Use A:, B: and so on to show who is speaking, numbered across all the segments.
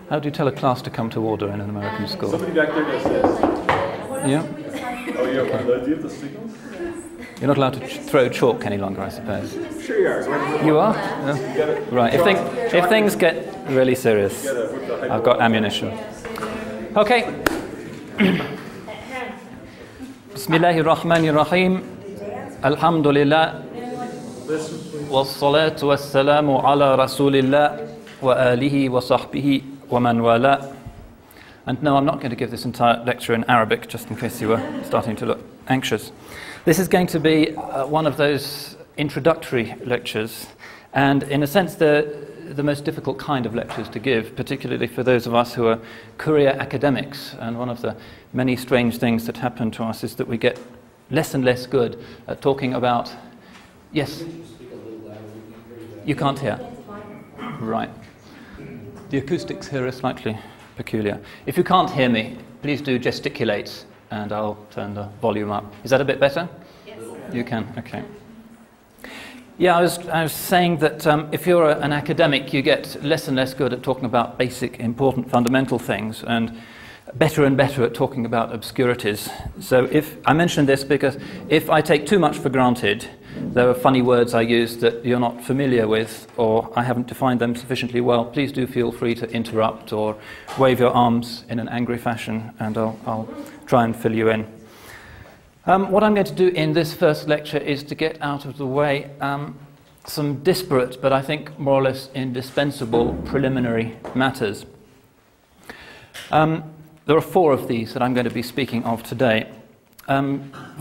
A: How do you tell a class to come to order in an American school?
B: Somebody back there does this.
A: Yeah?
B: Oh, you have one of those? Do you have the signals?
A: You're not allowed to throw chalk any longer, I suppose.
B: Sure you are.
A: You are? Right. If things get really serious, I've got ammunition. Okay. Bismillahirrahmanirrahim. Alhamdulillah. والصلاة والسلام على رسول الله وآله وصحبه ومن والاه. And no, I'm not going to give this entire lecture in Arabic, just in case you were starting to look anxious. This is going to be one of those introductory lectures, and in a sense the most difficult kind of lectures to give, particularly for those of us who are career academics. And one of the many strange things that happen to us is that we get less and less good at talking about... Yes? You can't hear? Right. The acoustics here are slightly peculiar. If you can't hear me, please do gesticulate and I'll turn the volume up. Is that a bit better? Yes. You can? Okay. Yeah, I was saying that if you're an academic, you get less and less good at talking about basic, important, fundamental things, and better and better at talking about obscurities. So if I mention this because if I take too much for granted, there are funny words I use that you're not familiar with, or I haven't defined them sufficiently well, please do feel free to interrupt or wave your arms in an angry fashion, and I'll try and fill you in. What I'm going to do in this first lecture is to get out of the way some disparate, but I think more or less indispensable preliminary matters. There are four of these that I'm going to be speaking of today.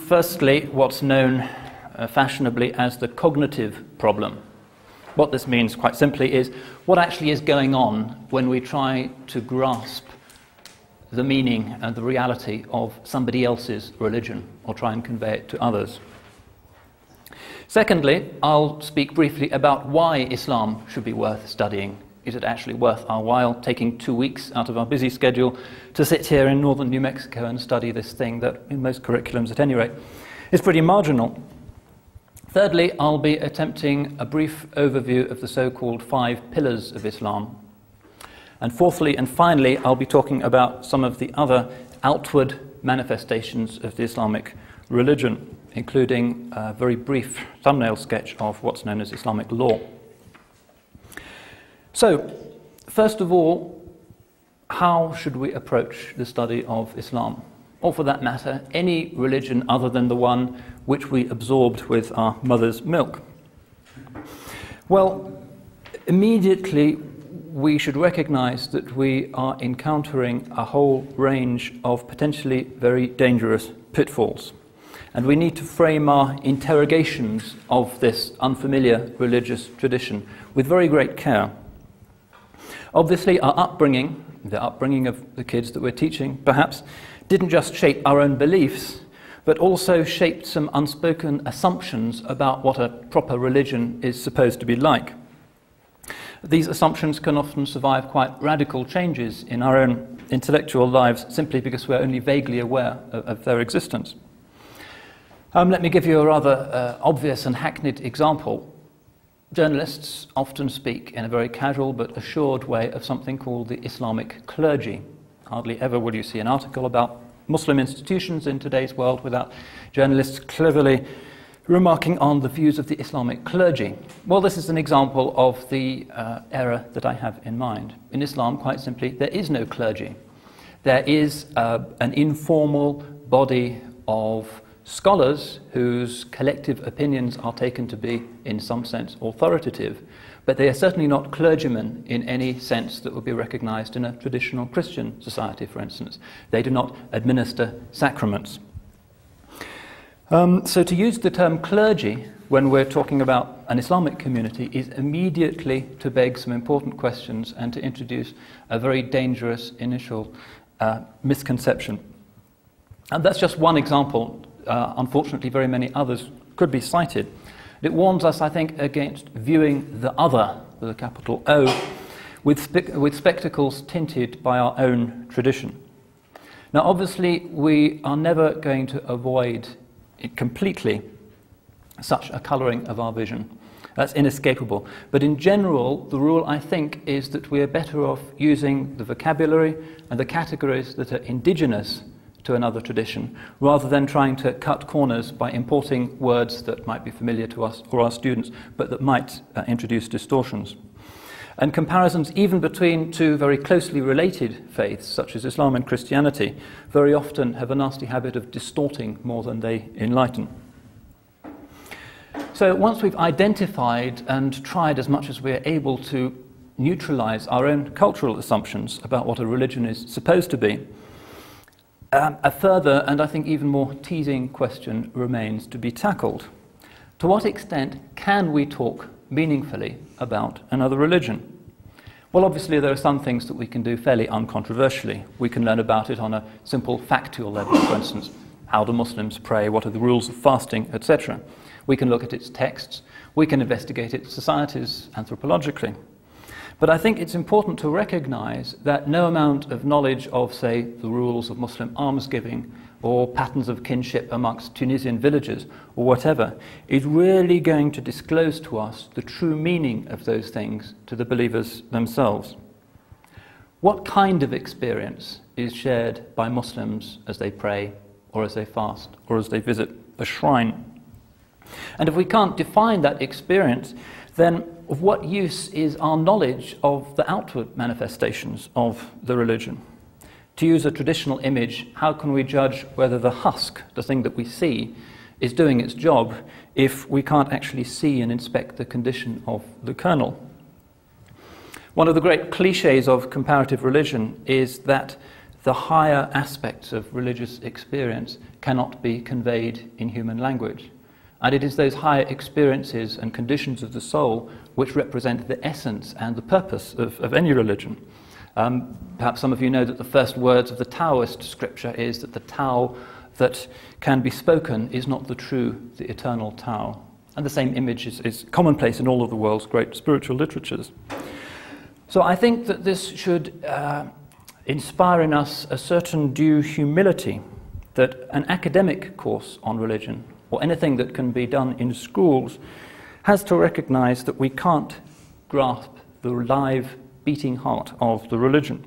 A: Firstly, what's known fashionably as the cognitive problem. What this means, quite simply, is what actually is going on when we try to grasp the meaning and the reality of somebody else's religion, or try and convey it to others. Secondly, I'll speak briefly about why Islam should be worth studying. Is it actually worth our while taking 2 weeks out of our busy schedule to sit here in northern New Mexico and study this thing that, in most curriculums at any rate, is pretty marginal? Thirdly, I'll be attempting a brief overview of the so-called 5 pillars of Islam. And fourthly and finally, I'll be talking about some of the other outward manifestations of the Islamic religion, including a very brief thumbnail sketch of what's known as Islamic law. So, first of all, how should we approach the study of Islam? Or for that matter, any religion other than the one which we absorbed with our mother's milk? Well, immediately we should recognize that we are encountering a whole range of potentially very dangerous pitfalls. And we need to frame our interrogations of this unfamiliar religious tradition with very great care. Obviously, our upbringing, the upbringing of the kids that we're teaching, perhaps, didn't just shape our own beliefs, but also shaped some unspoken assumptions about what a proper religion is supposed to be like. These assumptions can often survive quite radical changes in our own intellectual lives simply because we're only vaguely aware of their existence. Let me give you a rather obvious and hackneyed example. Journalists often speak in a very casual but assured way of something called the Islamic clergy. Hardly ever will you see an article about Muslim institutions in today's world without journalists cleverly remarking on the views of the Islamic clergy. Well, this is an example of the error that I have in mind. In Islam, quite simply, there is no clergy. There is an informal body of scholars whose collective opinions are taken to be, in some sense, authoritative, but they are certainly not clergymen in any sense that would be recognized in a traditional Christian society, for instance. They do not administer sacraments. So to use the term clergy when we're talking about an Islamic community is immediately to beg some important questions and to introduce a very dangerous initial misconception. And that's just one example. Unfortunately, very many others could be cited. It warns us, I think, against viewing the other, with a capital O, with spectacles tinted by our own tradition. Now, obviously, we are never going to avoid it completely such a colouring of our vision. That's inescapable. But in general, the rule, I think, is that we are better off using the vocabulary and the categories that are indigenous to another tradition, rather than trying to cut corners by importing words that might be familiar to us or our students, but that might introduce distortions. And comparisons even between two very closely related faiths, such as Islam and Christianity, very often have a nasty habit of distorting more than they enlighten. So once we've identified and tried as much as we're able to neutralize our own cultural assumptions about what a religion is supposed to be, a further and I think even more teasing question remains to be tackled. To what extent can we talk meaningfully about another religion? Well, obviously there are some things that we can do fairly uncontroversially. We can learn about it on a simple factual level, for instance, how do Muslims pray, what are the rules of fasting, etc. We can look at its texts, we can investigate its societies anthropologically. But I think it's important to recognize that no amount of knowledge of, say, the rules of Muslim almsgiving or patterns of kinship amongst Tunisian villages or whatever is really going to disclose to us the true meaning of those things to the believers themselves. What kind of experience is shared by Muslims as they pray or as they fast or as they visit a shrine? And if we can't define that experience, then of what use is our knowledge of the outward manifestations of the religion? To use a traditional image, how can we judge whether the husk, the thing that we see, is doing its job if we can't actually see and inspect the condition of the kernel? One of the great cliches of comparative religion is that the higher aspects of religious experience cannot be conveyed in human language. And it is those higher experiences and conditions of the soul which represent the essence and the purpose of any religion. Perhaps some of you know that the first words of the Taoist scripture is that the Tao that can be spoken is not the true, the eternal Tao. And the same image is commonplace in all of the world's great spiritual literatures. So I think that this should inspire in us a certain due humility, that an academic course on religion, or anything that can be done in schools, has to recognize that we can't grasp the live, beating heart of the religion.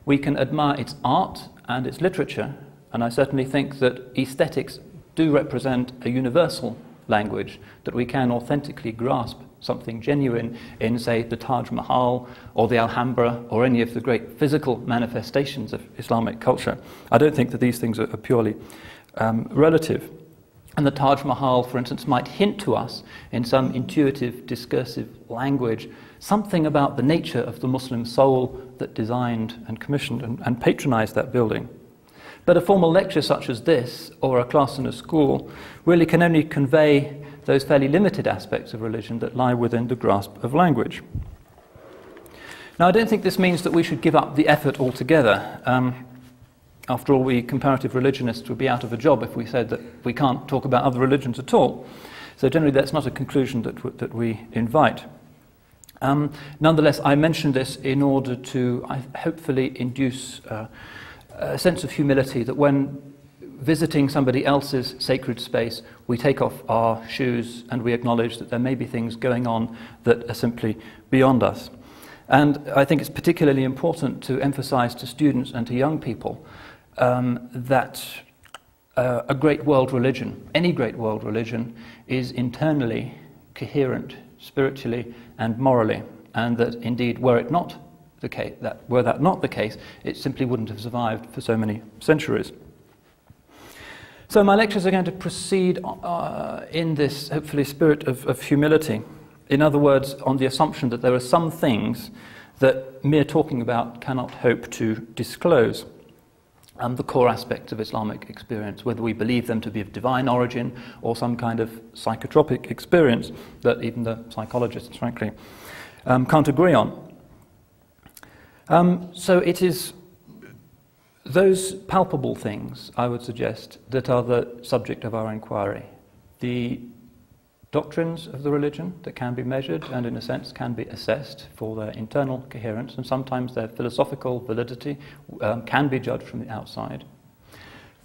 A: We can admire its art and its literature, and I certainly think that aesthetics do represent a universal language, that we can authentically grasp something genuine in, say, the Taj Mahal or the Alhambra or any of the great physical manifestations of Islamic culture. I don't think that these things are purely relative. And the Taj Mahal, for instance, might hint to us in some intuitive, discursive language something about the nature of the Muslim soul that designed and commissioned and patronized that building. But a formal lecture such as this, or a class in a school, really can only convey those fairly limited aspects of religion that lie within the grasp of language. Now, I don't think this means that we should give up the effort altogether. After all, we comparative religionists would be out of a job if we said that we can't talk about other religions at all. So generally that's not a conclusion that we invite. Nonetheless, I mention this in order to hopefully induce a sense of humility, that when visiting somebody else's sacred space, we take off our shoes and we acknowledge that there may be things going on that are simply beyond us. And I think it's particularly important to emphasize to students and to young people that a great world religion, any great world religion, is internally coherent, spiritually and morally, and that indeed, were that not the case, it simply wouldn't have survived for so many centuries. So my lectures are going to proceed in this, hopefully, spirit of humility. In other words, on the assumption that there are some things that mere talking about cannot hope to disclose. The core aspects of Islamic experience, whether we believe them to be of divine origin or some kind of psychotropic experience that even the psychologists, frankly, can't agree on. So it is those palpable things, I would suggest, that are the subject of our inquiry. The doctrines of the religion that can be measured and, in a sense, can be assessed for their internal coherence, and sometimes their philosophical validity can be judged from the outside.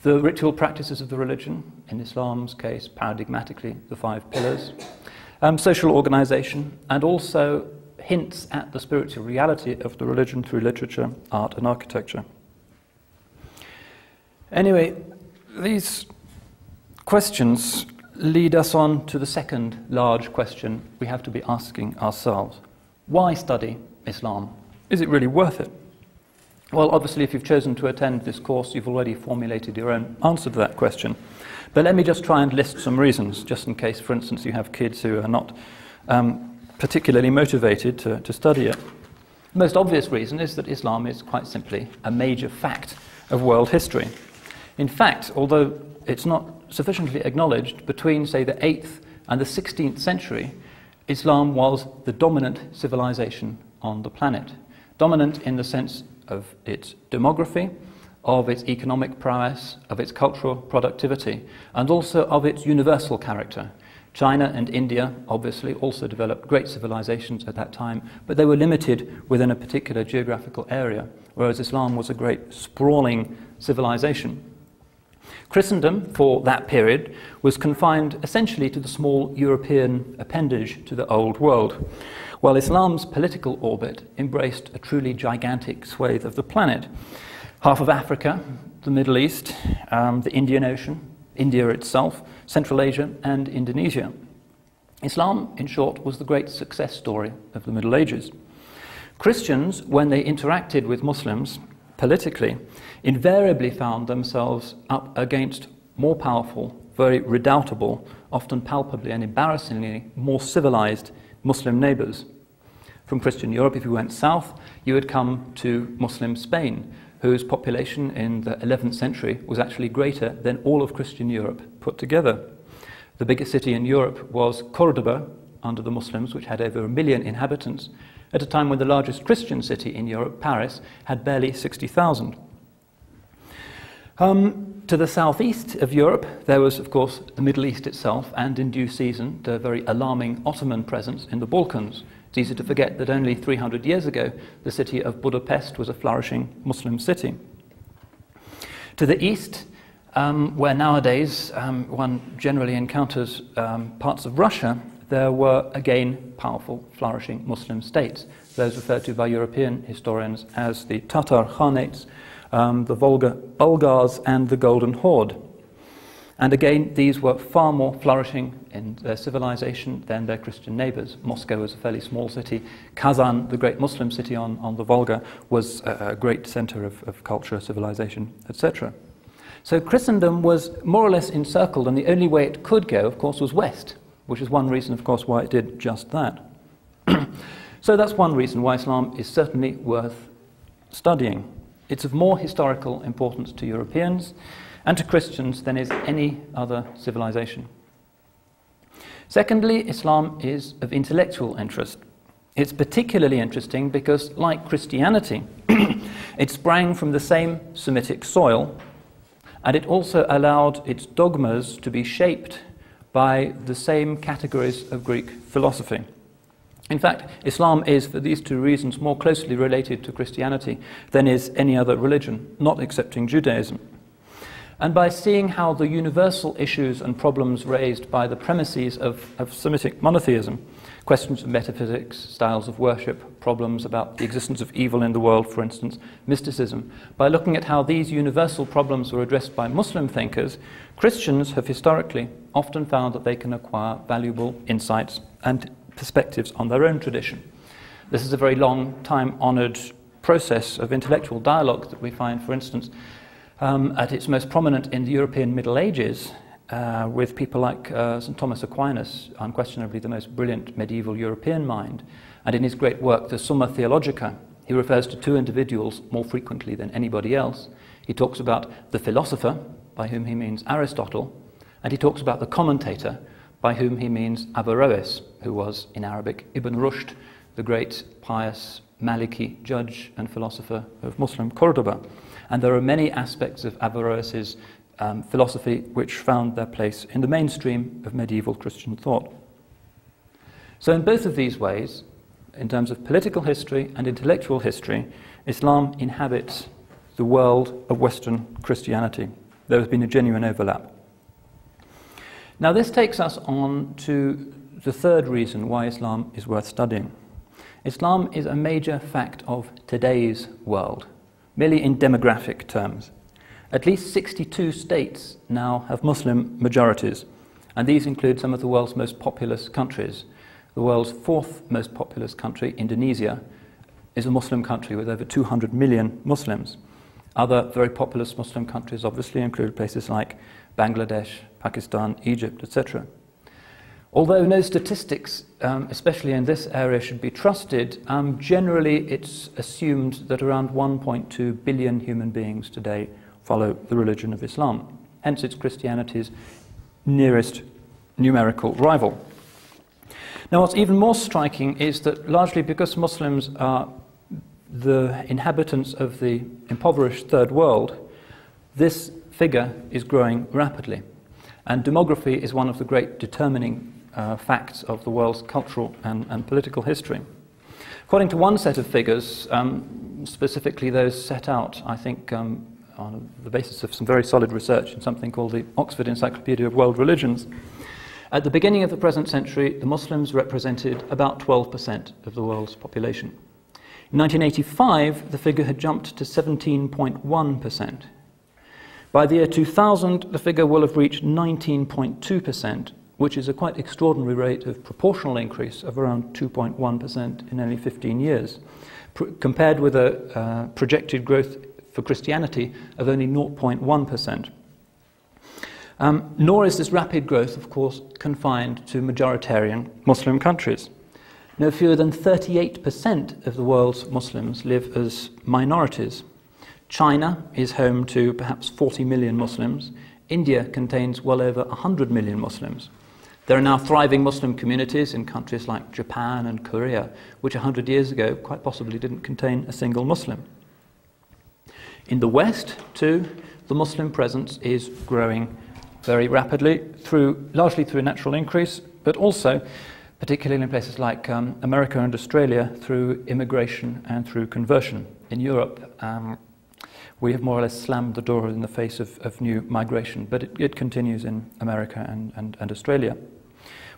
A: The ritual practices of the religion, in Islam's case, paradigmatically, the 5 pillars. social organization, and also hints at the spiritual reality of the religion through literature, art, and architecture. Anyway, these questions lead us on to the second large question we have to be asking ourselves. Why study Islam? Is it really worth it? Well, obviously, if you've chosen to attend this course, you've already formulated your own answer to that question. But let me just try and list some reasons, just in case, for instance, you have kids who are not particularly motivated to study it. The most obvious reason is that Islam is quite simply a major fact of world history. In fact, although it's not sufficiently acknowledged, between, say, the 8th and the 16th century, Islam was the dominant civilization on the planet. Dominant in the sense of its demography, of its economic prowess, of its cultural productivity, and also of its universal character. China and India obviously also developed great civilizations at that time, but they were limited within a particular geographical area, whereas Islam was a great sprawling civilization. Christendom, for that period, was confined essentially to the small European appendage to the Old World, while Islam's political orbit embraced a truly gigantic swathe of the planet. Half of Africa, the Middle East, the Indian Ocean, India itself, Central Asia, and Indonesia. Islam, in short, was the great success story of the Middle Ages. Christians, when they interacted with Muslims politically, invariably found themselves up against more powerful, very redoubtable, often palpably and embarrassingly more civilized Muslim neighbors. From Christian Europe, if you went south, you would come to Muslim Spain, whose population in the 11th century was actually greater than all of Christian Europe put together. The biggest city in Europe was Cordoba, under the Muslims, which had over 1 million inhabitants, at a time when the largest Christian city in Europe, Paris, had barely 60,000. To the southeast of Europe, there was, of course, the Middle East itself, and in due season, the very alarming Ottoman presence in the Balkans. It's easy to forget that only 300 years ago, the city of Budapest was a flourishing Muslim city. To the east, where nowadays one generally encounters parts of Russia, there were again powerful, flourishing Muslim states, those referred to by European historians as the Tatar Khanates, the Volga Bulgars, and the Golden Horde. And again, these were far more flourishing in their civilization than their Christian neighbors. Moscow was a fairly small city. Kazan, the great Muslim city on the Volga, was a great center of culture, civilization, etc. So Christendom was more or less encircled, and the only way it could go, of course, was west, which is one reason, of course, why it did just that. So that's one reason why Islam is certainly worth studying. It's of more historical importance to Europeans and to Christians than is any other civilization. Secondly, Islam is of intellectual interest. It's particularly interesting because, like Christianity, it sprang from the same Semitic soil, and it also allowed its dogmas to be shaped by the same categories of Greek philosophy. In fact, Islam is, for these two reasons, more closely related to Christianity than is any other religion, not excepting Judaism. And by seeing how the universal issues and problems raised by the premises of Semitic monotheism, questions of metaphysics, styles of worship, problems about the existence of evil in the world, for instance, mysticism, by looking at how these universal problems were addressed by Muslim thinkers, Christians have historically often found that they can acquire valuable insights and perspectives on their own tradition. This is a very long time-honored process of intellectual dialogue that we find, for instance, at its most prominent in the European Middle Ages, with people like St. Thomas Aquinas, unquestionably the most brilliant medieval European mind. And in his great work, the Summa Theologica, he refers to two individuals more frequently than anybody else. He talks about the philosopher, by whom he means Aristotle, and he talks about the commentator, by whom he means Averroes, who was, in Arabic, Ibn Rushd, the great pious Maliki judge and philosopher of Muslim Cordoba. And there are many aspects of Averroes' philosophy which found their place in the mainstream of medieval Christian thought. So in both of these ways, in terms of political history and intellectual history, Islam inhabits the world of Western Christianity. There has been a genuine overlap. Now this takes us on to the third reason why Islam is worth studying. Islam is a major fact of today's world, merely in demographic terms. At least 62 states now have Muslim majorities, and these include some of the world's most populous countries. The world's fourth most populous country, Indonesia, is a Muslim country with over 200 million Muslims. Other very populous Muslim countries obviously include places like Bangladesh, Pakistan, Egypt, etc. Although no statistics, especially in this area, should be trusted, generally it's assumed that around 1.2 billion human beings today follow the religion of Islam. Hence it's Christianity's nearest numerical rival. Now what's even more striking is that largely because Muslims are the inhabitants of the impoverished third world, this figure is growing rapidly. And demography is one of the great determining facts of the world's cultural and political history. According to one set of figures, specifically those set out, I think, on the basis of some very solid research in something called the Oxford Encyclopedia of World Religions, at the beginning of the present century, the Muslims represented about 12% of the world's population. In 1985, the figure had jumped to 17.1%. By the year 2000, the figure will have reached 19.2%, which is a quite extraordinary rate of proportional increase of around 2.1% in only 15 years, compared with a projected growth for Christianity of only 0.1%. Nor is this rapid growth, of course, confined to majoritarian Muslim countries. No fewer than 38% of the world's Muslims live as minorities. China is home to perhaps 40 million Muslims. India contains well over 100 million Muslims. There are now thriving Muslim communities in countries like Japan and Korea, which 100 years ago quite possibly didn't contain a single Muslim. In the West, too, the Muslim presence is growing very rapidly, largely through natural increase, but also, particularly in places like America and Australia, through immigration and through conversion. In Europe, we have more or less slammed the door in the face of new migration, but it continues in America and Australia.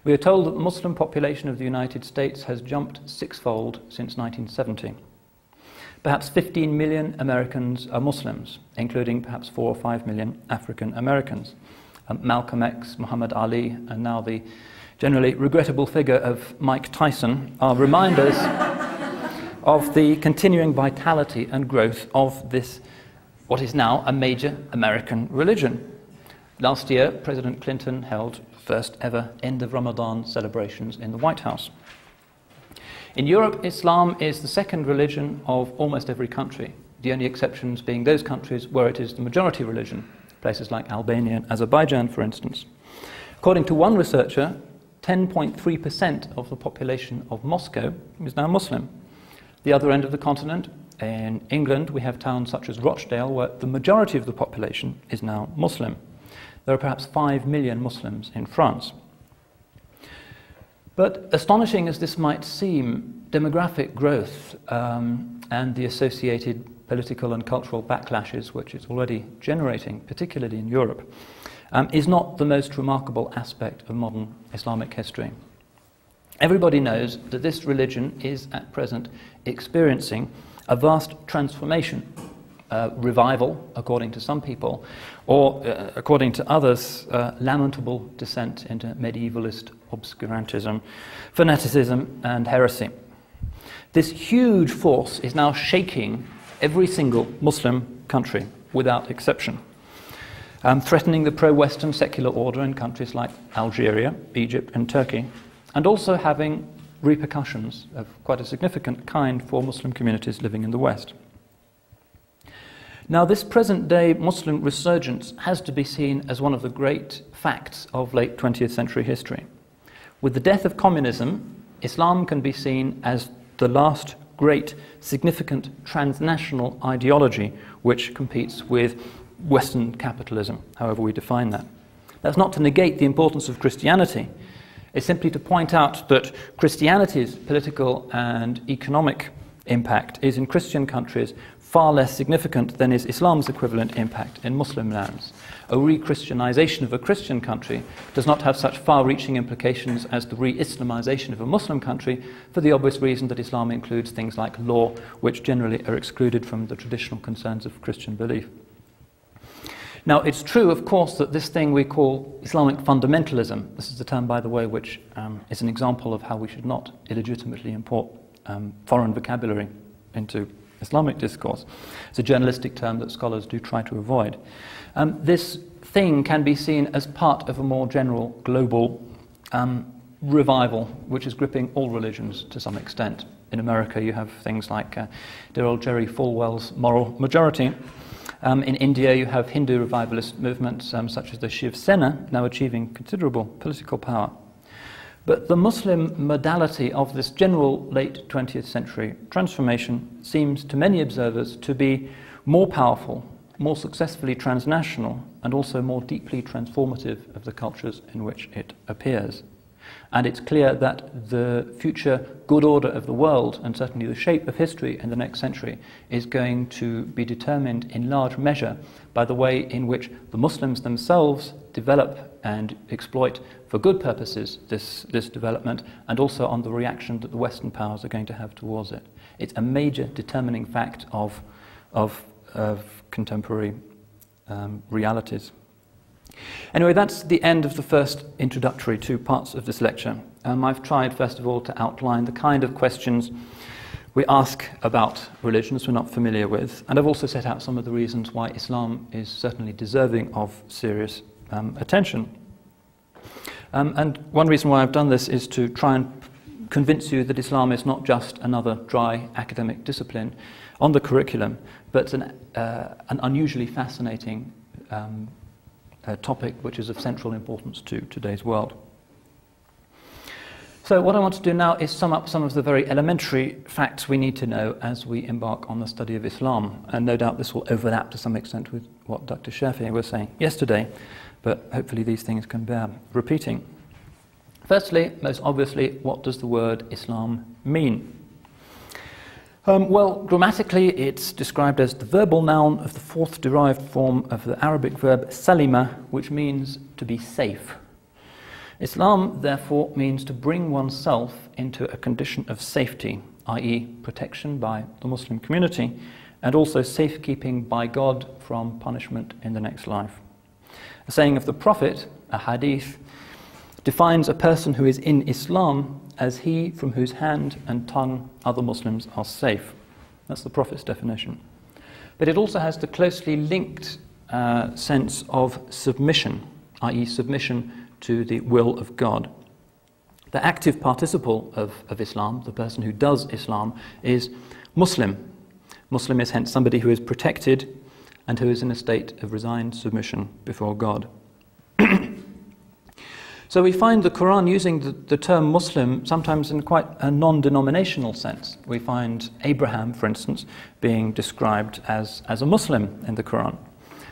A: We are told that the Muslim population of the United States has jumped sixfold since 1970. Perhaps 15 million Americans are Muslims, including perhaps 4 or 5 million African Americans. Malcolm X, Muhammad Ali, and now the generally regrettable figure of Mike Tyson are reminders of the continuing vitality and growth of this, what is now a major American religion. Last year, President Clinton held the first ever end of Ramadan celebrations in the White House. In Europe, Islam is the second religion of almost every country, the only exceptions being those countries where it is the majority religion, places like Albania and Azerbaijan, for instance. According to one researcher, 10.3% of the population of Moscow is now Muslim. The other end of the continent, in England, we have towns such as Rochdale, where the majority of the population is now Muslim. There are perhaps 5 million Muslims in France. But astonishing as this might seem, demographic growth and the associated political and cultural backlashes which it's already generating, particularly in Europe, is not the most remarkable aspect of modern Islamic history. Everybody knows that this religion is at present experiencing a vast transformation, revival, according to some people, or according to others, lamentable descent into medievalist obscurantism, fanaticism, and heresy. This huge force is now shaking every single Muslim country, without exception, threatening the pro-Western secular order in countries like Algeria, Egypt, and Turkey, and also having repercussions of quite a significant kind for Muslim communities living in the West. Now, this present-day Muslim resurgence has to be seen as one of the great facts of late 20th century history. With the death of communism, Islam can be seen as the last great, significant transnational ideology which competes with Western capitalism, however we define that. That's not to negate the importance of Christianity. It's simply to point out that Christianity's political and economic impact is in Christian countries far less significant than is Islam's equivalent impact in Muslim lands. A re-Christianization of a Christian country does not have such far-reaching implications as the re-Islamization of a Muslim country, for the obvious reason that Islam includes things like law, which generally are excluded from the traditional concerns of Christian belief. Now, it's true, of course, that this thing we call Islamic fundamentalism, this is a term, by the way, which is an example of how we should not illegitimately import foreign vocabulary into Islamic discourse. It's a journalistic term that scholars do try to avoid. This thing can be seen as part of a more general global revival, which is gripping all religions to some extent. In America, you have things like dear old Jerry Falwell's moral majority. In India, you have Hindu revivalist movements such as the Shiv Sena, now achieving considerable political power. But the Muslim modality of this general late 20th century transformation seems to many observers to be more powerful, more successfully transnational, and also more deeply transformative of the cultures in which it appears. And it's clear that the future good order of the world, and certainly the shape of history in the next century, is going to be determined in large measure by the way in which the Muslims themselves develop and exploit for good purposes this development, and also on the reaction that the Western powers are going to have towards it. It's a major determining fact of contemporary realities. Anyway, that's the end of the first introductory two parts of this lecture. I've tried, first of all, to outline the kind of questions we ask about religions we're not familiar with, and I've also set out some of the reasons why Islam is certainly deserving of serious attention. And one reason why I've done this is to try and convince you that Islam is not just another dry academic discipline on the curriculum, but an unusually fascinating topic which is of central importance to today's world. So what I want to do now is sum up some of the very elementary facts we need to know as we embark on the study of Islam, and no doubt this will overlap to some extent with what Dr. Shafi was saying yesterday, but hopefully these things can bear repeating. Firstly, most obviously, what does the word Islam mean? Well, grammatically, it's described as the verbal noun of the fourth derived form of the Arabic verb salima, which means to be safe. Islam, therefore, means to bring oneself into a condition of safety, i.e. protection by the Muslim community, and also safekeeping by God from punishment in the next life. A saying of the Prophet, a hadith, defines a person who is in Islam as he from whose hand and tongue other Muslims are safe. That's the Prophet's definition. But it also has the closely linked sense of submission, i.e. submission to the will of God. The active participle of Islam, the person who does Islam, is Muslim. Muslim is hence somebody who is protected and who is in a state of resigned submission before God. So we find the Quran using the term Muslim sometimes in quite a non-denominational sense. We find Abraham, for instance, being described as a Muslim in the Quran.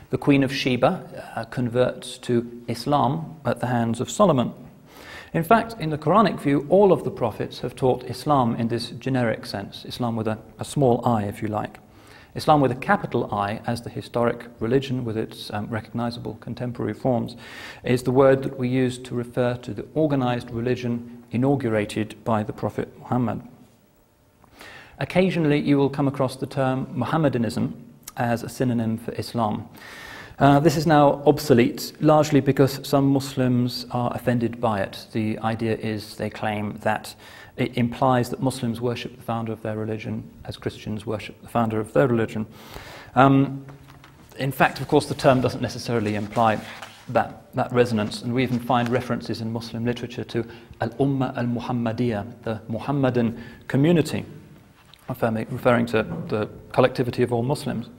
A: The Queen of Sheba converts to Islam at the hands of Solomon. In fact, in the Quranic view, all of the prophets have taught Islam in this generic sense, Islam with a small I, if you like. Islam with a capital I, as the historic religion with its recognizable contemporary forms, is the word that we use to refer to the organized religion inaugurated by the Prophet Muhammad. Occasionally you will come across the term Mohammedanism as a synonym for Islam. This is now obsolete, largely because some Muslims are offended by it. The idea is, they claim, that it implies that Muslims worship the founder of their religion as Christians worship the founder of their religion. In fact, of course, the term doesn't necessarily imply that resonance, and we even find references in Muslim literature to al-Ummah al-Muhammadiyah, the Muhammadan community, referring to the collectivity of all Muslims.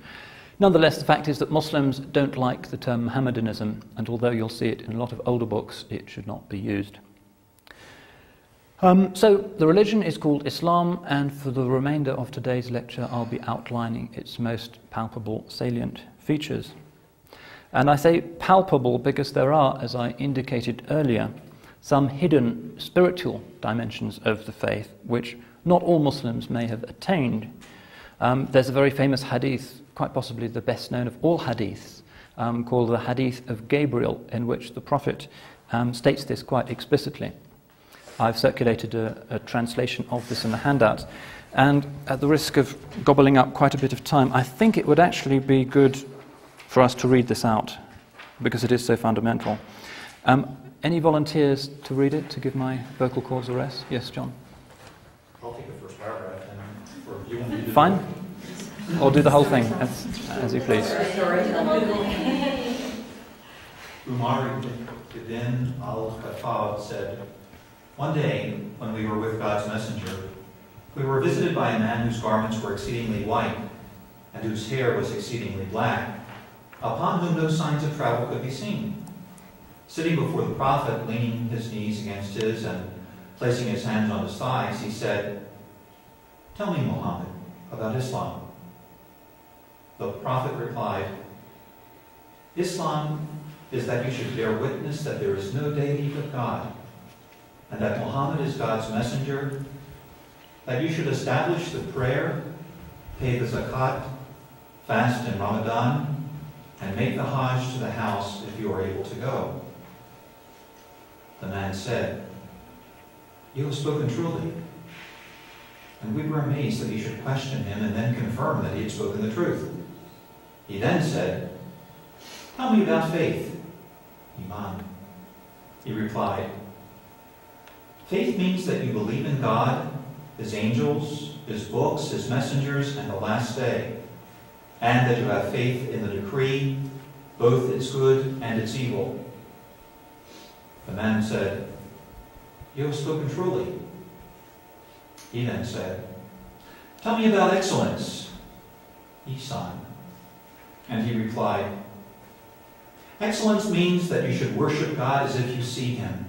A: Nonetheless, the fact is that Muslims don't like the term Mohammedanism, and although you'll see it in a lot of older books, it should not be used. So the religion is called Islam, and for the remainder of today's lecture I'll be outlining its most palpable, salient features. And I say palpable because there are, as I indicated earlier, some hidden spiritual dimensions of the faith which not all Muslims may have attained. There's a very famous hadith, quite possibly the best known of all hadiths, called the Hadith of Gabriel, in which the Prophet states this quite explicitly. I've circulated a translation of this in the handouts, and at the risk of gobbling up quite a bit of time, I think it would actually be good for us to read this out, because it is so fundamental. Any volunteers to read it, to give my vocal cords a rest? Yes, John?
C: I'll take the first paragraph, and for you want me to
A: Fine? Or do the whole thing, as you please.
C: Umar ibn al-Khattab said, "One day, when we were with God's messenger, we were visited by a man whose garments were exceedingly white, and whose hair was exceedingly black, upon whom no signs of travel could be seen. Sitting before the Prophet, leaning his knees against his and placing his hands on his thighs, he said, 'Tell me, Muhammad, about Islam.' The Prophet replied, 'Islam is that you should bear witness that there is no deity but God, and that Muhammad is God's messenger, that you should establish the prayer, pay the zakat, fast in Ramadan, and make the Hajj to the house if you are able to go.' The man said, 'You have spoken truly.' And we were amazed that he should question him and then confirm that he had spoken the truth. He then said, 'Tell me about faith.' Iman. He replied, 'Faith means that you believe in God, His angels, His books, His messengers, and the last day, and that you have faith in the decree, both its good and its evil.' The man said, 'You have spoken truly.' He then said, 'Tell me about excellence.' Ihsan. And he replied, 'Excellence means that you should worship God as if you see Him.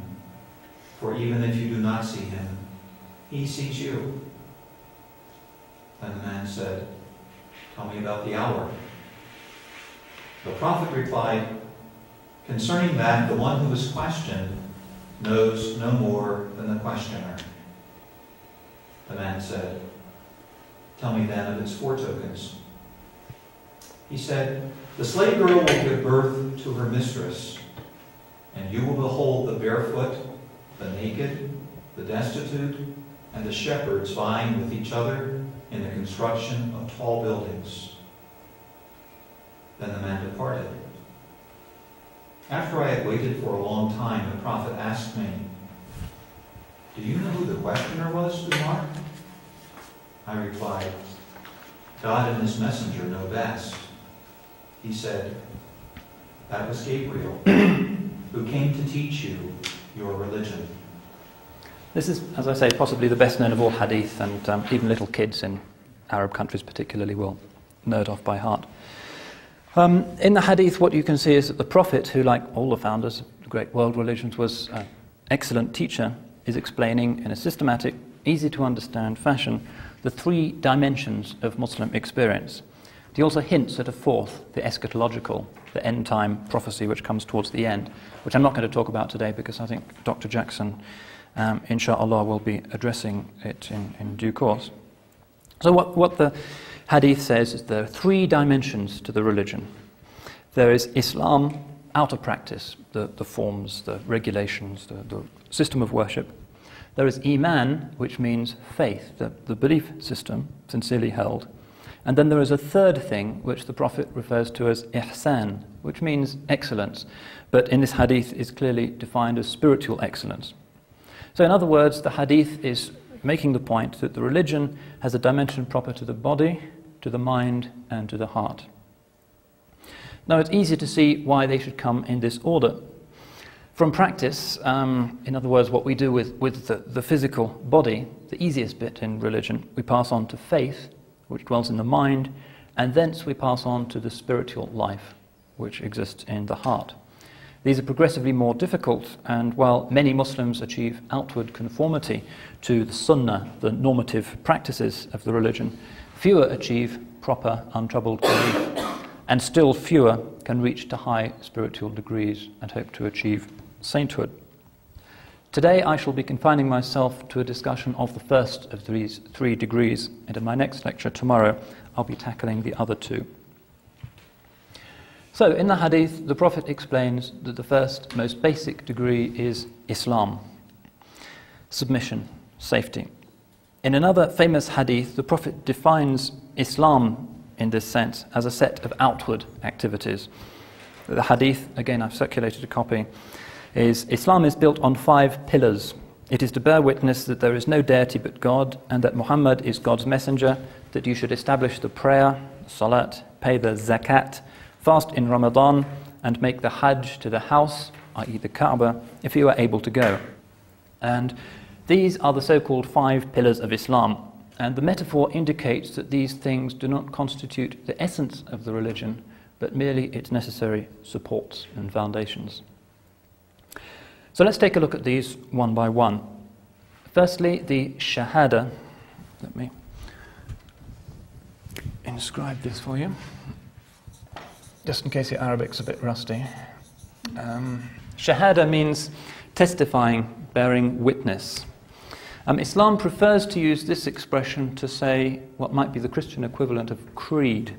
C: For even if you do not see Him, He sees you.' Then the man said, 'Tell me about the hour.' The Prophet replied, 'Concerning that, the one who is questioned knows no more than the questioner.' The man said, 'Tell me then of its four tokens.' He said, 'The slave girl will give birth to her mistress, and you will behold the barefoot, the naked, the destitute, and the shepherds vying with each other in the construction of tall buildings.' Then the man departed. After I had waited for a long time, the Prophet asked me, 'Do you know who the questioner was, Umar?' I replied, 'God and His messenger know best.' He said, 'That was Gabriel, who came to teach you your religion.'"
A: This is, as I say, possibly the best known of all hadith, and even little kids in Arab countries particularly will know it off by heart. In the hadith, what you can see is that the Prophet, who, like all the founders of the great world religions, was an excellent teacher, is explaining in a systematic, easy-to-understand fashion the three dimensions of Muslim experience. He also hints at a fourth, the eschatological, the end-time prophecy which comes towards the end, which I'm not going to talk about today because I think Dr. Jackson, inshallah, will be addressing it in due course. So what the hadith says is there are three dimensions to the religion. There is Islam, outer practice, the forms, the regulations, the system of worship. There is Iman, which means faith, the belief system, sincerely held. And then there is a third thing, which the Prophet refers to as ihsan, which means excellence, but in this hadith is clearly defined as spiritual excellence. So in other words, the hadith is making the point that the religion has a dimension proper to the body, to the mind, and to the heart. Now it's easy to see why they should come in this order. From practice, in other words, what we do with the physical body, the easiest bit in religion, we pass on to faith, which dwells in the mind, and thence we pass on to the spiritual life, which exists in the heart. These are progressively more difficult, and while many Muslims achieve outward conformity to the sunnah, the normative practices of the religion, fewer achieve proper, untroubled belief, and still fewer can reach to high spiritual degrees and hope to achieve sainthood. Today I shall be confining myself to a discussion of the first of these three degrees, and in my next lecture tomorrow I'll be tackling the other two. So, in the hadith, the Prophet explains that the first, most basic degree is Islam, submission, safety. In another famous hadith, the Prophet defines Islam in this sense as a set of outward activities. The hadith, again I've circulated a copy, is Islam is built on 5 pillars. It is to bear witness that there is no deity but God, and that Muhammad is God's messenger, that you should establish the prayer, salat, pay the zakat, fast in Ramadan, and make the hajj to the house, i.e. the Kaaba, if you are able to go. And these are the so-called 5 pillars of Islam. And the metaphor indicates that these things do not constitute the essence of the religion, but merely its necessary supports and foundations. So let's take a look at these one by one. Firstly, the Shahada. Let me inscribe this for you, just in case your Arabic's a bit rusty. Shahada means testifying, bearing witness. Islam prefers to use this expression to say what might be the Christian equivalent of creed.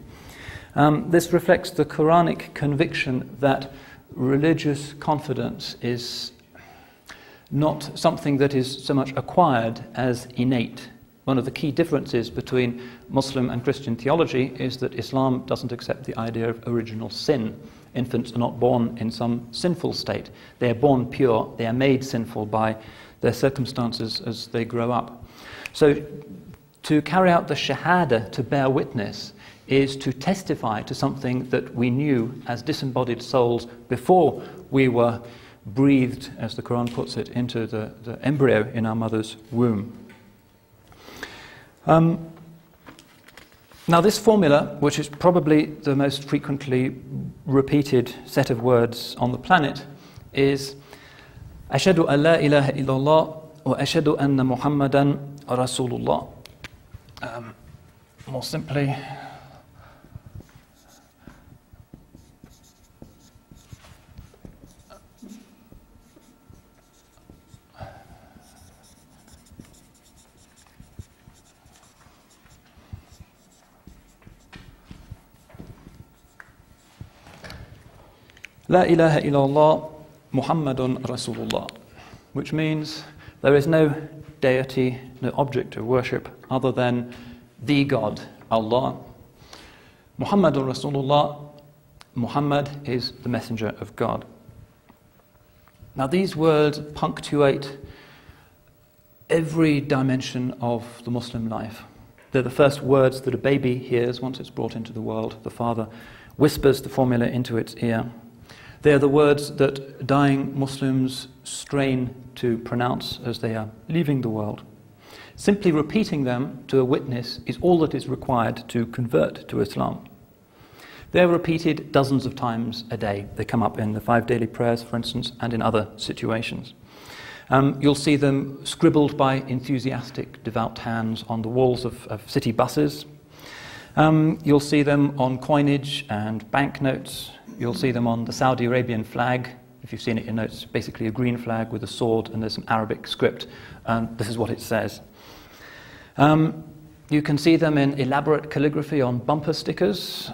A: This reflects the Quranic conviction that religious confidence is not something that is so much acquired as innate. One of the key differences between Muslim and Christian theology is that Islam doesn't accept the idea of original sin. Infants are not born in some sinful state. They are born pure. They are made sinful by their circumstances as they grow up. So to carry out the Shahada, to bear witness, is to testify to something that we knew as disembodied souls before we were breathed, as the Quran puts it, into the embryo in our mother's womb. Now this formula, which is probably the most frequently repeated set of words on the planet, is Ashhadu an la ilaha illallah wa ashhadu anna Muhammadan Rasulullah. More simply, La ilaha illallah Muhammadun Rasulullah, which means there is no deity, no object of worship other than the God, Allah. Muhammadun Rasulullah, Muhammad is the messenger of God. Now these words punctuate every dimension of the Muslim life. They're the first words that a baby hears once it's brought into the world. The father whispers the formula into its ear. They are the words that dying Muslims strain to pronounce as they are leaving the world. Simply repeating them to a witness is all that is required to convert to Islam. They're repeated dozens of times a day. They come up in the 5 daily prayers, for instance, and in other situations. You'll see them scribbled by enthusiastic, devout hands on the walls of city buses. You'll see them on coinage and banknotes. You'll see them on the Saudi Arabian flag. If you've seen it, you know it's basically a green flag with a sword and there's some Arabic script. This is what it says. You can see them in elaborate calligraphy on bumper stickers.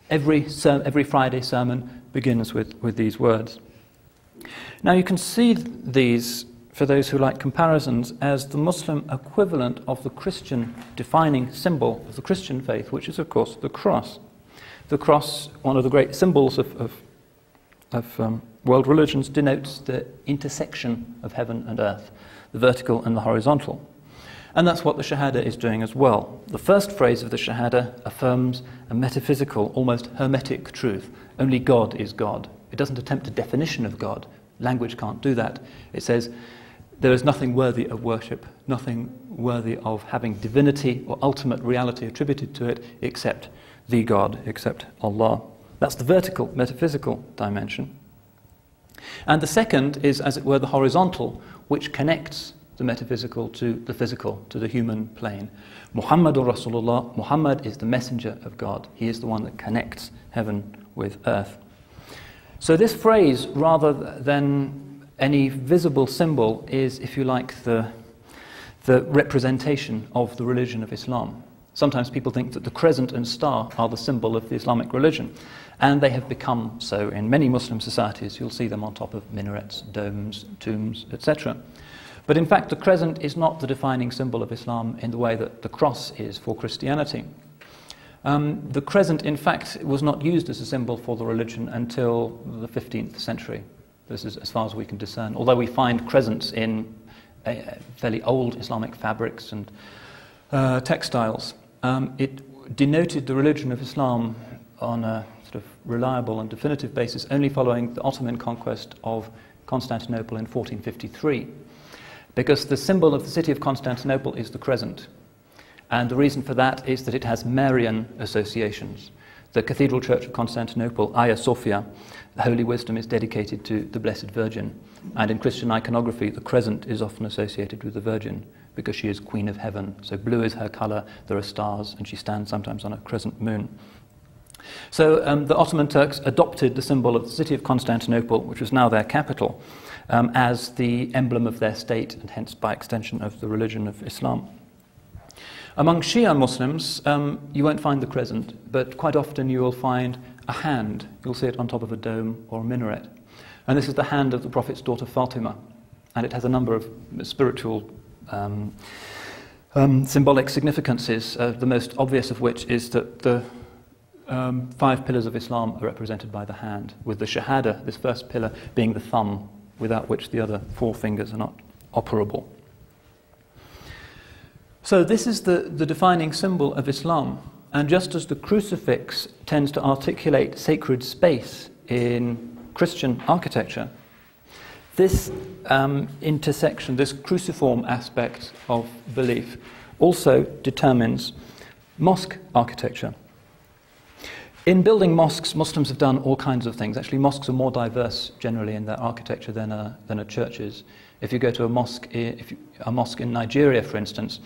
A: Every Friday sermon begins with these words. Now you can see these, for those who like comparisons, as the Muslim equivalent of the Christian defining symbol of the Christian faith, which is of course the cross. The cross, one of the great symbols of world religions, denotes the intersection of heaven and earth, the vertical and the horizontal. And that's what the Shahada is doing as well. The first phrase of the Shahada affirms a metaphysical, almost hermetic truth. Only God is God. It doesn't attempt a definition of God. Language can't do that. It says there is nothing worthy of worship, nothing worthy of having divinity or ultimate reality attributed to it except the God, except Allah. That's the vertical, metaphysical dimension. And the second is, as it were, the horizontal, which connects the metaphysical to the physical, to the human plane. Muhammadur Rasulullah, Muhammad is the messenger of God. He is the one that connects heaven with earth. So this phrase, rather than any visible symbol, is, if you like, the representation of the religion of Islam. Sometimes people think that the crescent and star are the symbol of the Islamic religion, and they have become so in many Muslim societies. You'll see them on top of minarets, domes, tombs, etc. But in fact, the crescent is not the defining symbol of Islam in the way that the cross is for Christianity. The crescent, in fact, was not used as a symbol for the religion until the 15th century. This is as far as we can discern. Although we find crescents in fairly old Islamic fabrics and textiles, it denoted the religion of Islam on a sort of reliable and definitive basis only following the Ottoman conquest of Constantinople in 1453, because the symbol of the city of Constantinople is the crescent. And the reason for that is that it has Marian associations. The Cathedral Church of Constantinople, Hagia Sophia, the Holy Wisdom, is dedicated to the Blessed Virgin. And in Christian iconography, the crescent is often associated with the Virgin because she is Queen of Heaven. So blue is her colour, there are stars, and she stands sometimes on a crescent moon. So the Ottoman Turks adopted the symbol of the city of Constantinople, which was now their capital, as the emblem of their state and hence by extension of the religion of Islam. Among Shia Muslims, you won't find the crescent, but quite often you will find a hand. You'll see it on top of a dome or a minaret. And this is the hand of the Prophet's daughter Fatima. And it has a number of spiritual symbolic significances, the most obvious of which is that the 5 pillars of Islam are represented by the hand, with the Shahada, this first pillar, being the thumb, without which the other 4 fingers are not operable. So this is the defining symbol of Islam. And just as the crucifix tends to articulate sacred space in Christian architecture, this intersection, this cruciform aspect of belief, also determines mosque architecture. In building mosques, Muslims have done all kinds of things. Actually, mosques are more diverse generally in their architecture than a church is. If you go to a mosque in Nigeria, for instance,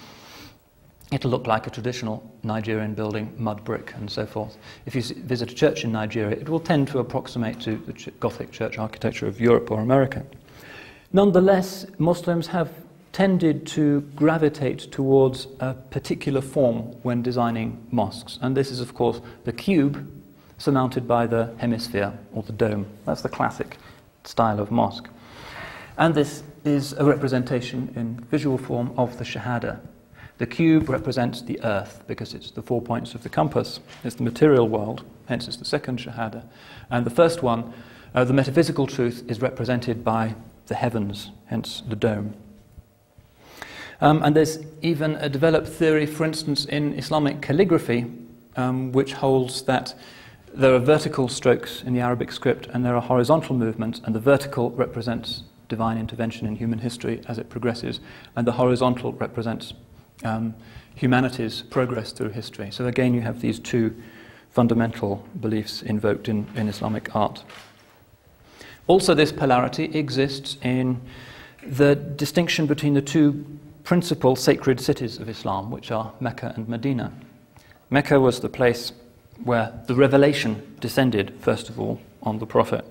A: it'll look like a traditional Nigerian building, mud brick and so forth. If you visit a church in Nigeria, it will tend to approximate to the Gothic church architecture of Europe or America. Nonetheless, Muslims have tended to gravitate towards a particular form when designing mosques. And this is, of course, the cube surmounted by the hemisphere or the dome. That's the classic style of mosque. And this is a representation in visual form of the Shahada. The cube represents the earth because it's the 4 points of the compass. It's the material world, hence it's the second Shahada. And the first one, the metaphysical truth, is represented by the heavens, hence the dome. And there's even a developed theory, for instance, in Islamic calligraphy, which holds that there are vertical strokes in the Arabic script and there are horizontal movements, and the vertical represents divine intervention in human history as it progresses, and the horizontal represents humanity's progress through history. So again, you have these 2 fundamental beliefs invoked in Islamic art. Also, this polarity exists in the distinction between the 2 principal sacred cities of Islam, which are Mecca and Medina. Mecca was the place where the revelation descended, first of all, on the Prophet.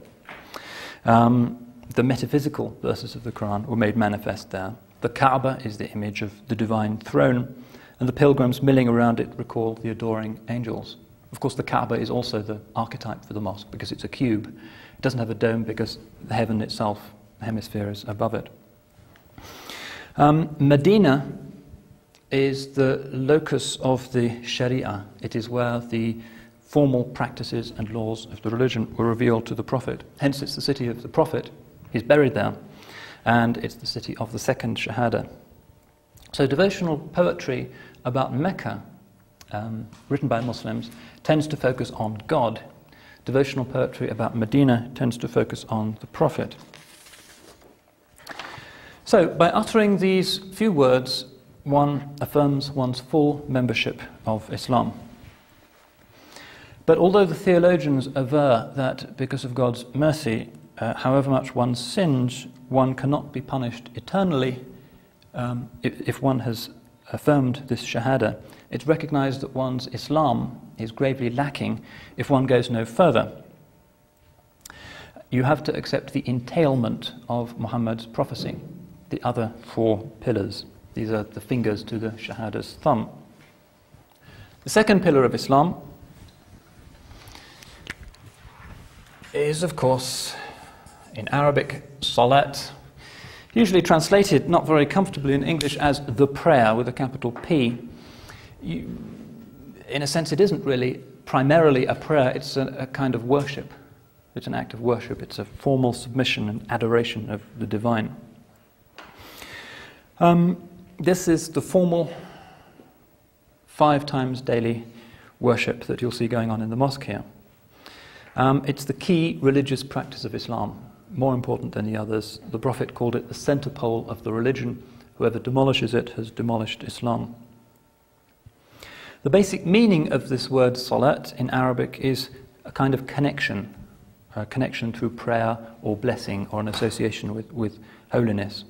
A: The metaphysical verses of the Quran were made manifest there. The Kaaba is the image of the divine throne, and the pilgrims milling around it recall the adoring angels. Of course, the Kaaba is also the archetype for the mosque because it's a cube. It doesn't have a dome because the heaven itself, the hemisphere, is above it. Medina is the locus of the Sharia. It is where the formal practices and laws of the religion were revealed to the Prophet. Hence, it's the city of the Prophet. He's buried there. And it's the city of the second Shahada. So devotional poetry about Mecca, written by Muslims, tends to focus on God. Devotional poetry about Medina tends to focus on the Prophet. So, by uttering these few words, one affirms one's full membership of Islam. But although the theologians aver that because of God's mercy, however much one sins, one cannot be punished eternally, if one has affirmed this Shahada, it's recognized that one's Islam is gravely lacking if one goes no further. You have to accept the entailment of Muhammad's prophecy, the other 4 pillars. These are the fingers to the Shahada's thumb. The second pillar of Islam is, of course, in Arabic, salat, usually translated not very comfortably in English as the prayer with a capital P. In a sense, it isn't really primarily a prayer, it's a kind of worship. It's an act of worship, it's a formal submission and adoration of the divine. This is the formal 5 times daily worship that you'll see going on in the mosque here. It's the key religious practice of Islam, more important than the others. The Prophet called it the center pole of the religion. Whoever demolishes it has demolished Islam. The basic meaning of this word salat in Arabic is a kind of connection, a connection through prayer or blessing or an association with holiness.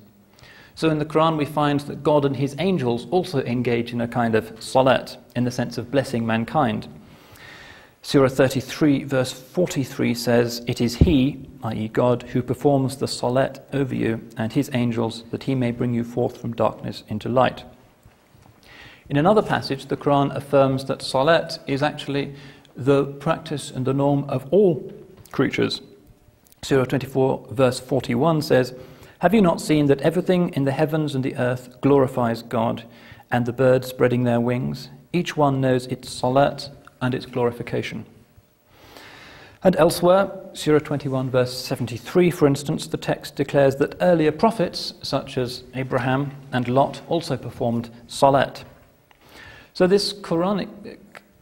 A: So in the Quran we find that God and his angels also engage in a kind of salat, in the sense of blessing mankind. Surah 33 verse 43 says, "It is he, i.e. God, who performs the salat over you and his angels, that he may bring you forth from darkness into light." In another passage, the Quran affirms that salat is actually the practice and the norm of all creatures. Surah 24 verse 41 says, "Have you not seen that everything in the heavens and the earth glorifies God, and the birds spreading their wings? Each one knows its salat and its glorification." And elsewhere, Surah 21 verse 73, for instance, the text declares that earlier prophets, such as Abraham and Lot, also performed salat. So this Quranic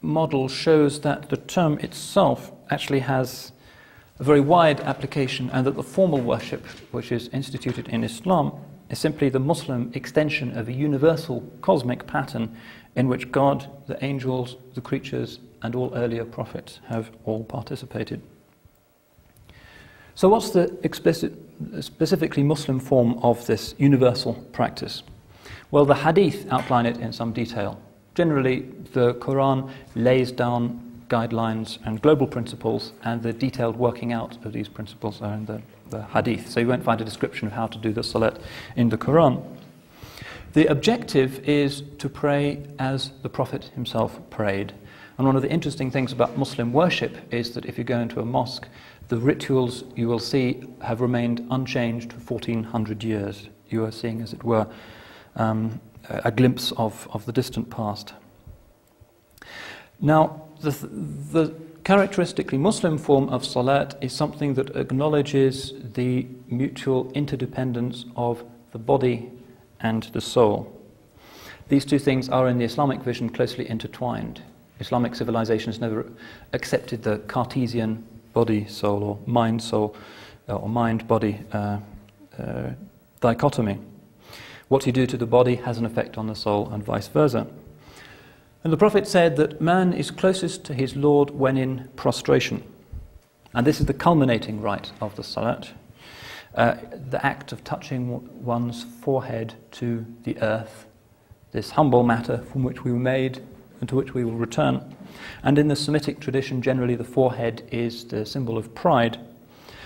A: model shows that the term itself actually has a very wide application, and that the formal worship which is instituted in Islam is simply the Muslim extension of a universal cosmic pattern in which God, the angels, the creatures, and all earlier prophets have all participated. So what's the specifically Muslim form of this universal practice? Well, the hadith outline it in some detail. Generally, the Quran lays down guidelines and global principles, and the detailed working out of these principles are in the hadith. So you won't find a description of how to do the salat in the Quran. The objective is to pray as the Prophet himself prayed. And one of the interesting things about Muslim worship is that if you go into a mosque, the rituals you will see have remained unchanged for 1400 years. You are seeing, as it were, a glimpse of the distant past. Now, the characteristically Muslim form of salat is something that acknowledges the mutual interdependence of the body and the soul. These two things are in the Islamic vision closely intertwined. Islamic civilization has never accepted the Cartesian body-soul or mind-soul or mind-body dichotomy. What you do to the body has an effect on the soul and vice versa. And the Prophet said that man is closest to his Lord when in prostration. And this is the culminating rite of the salat, the act of touching one's forehead to the earth, this humble matter from which we were made and to which we will return. And in the Semitic tradition, generally the forehead is the symbol of pride.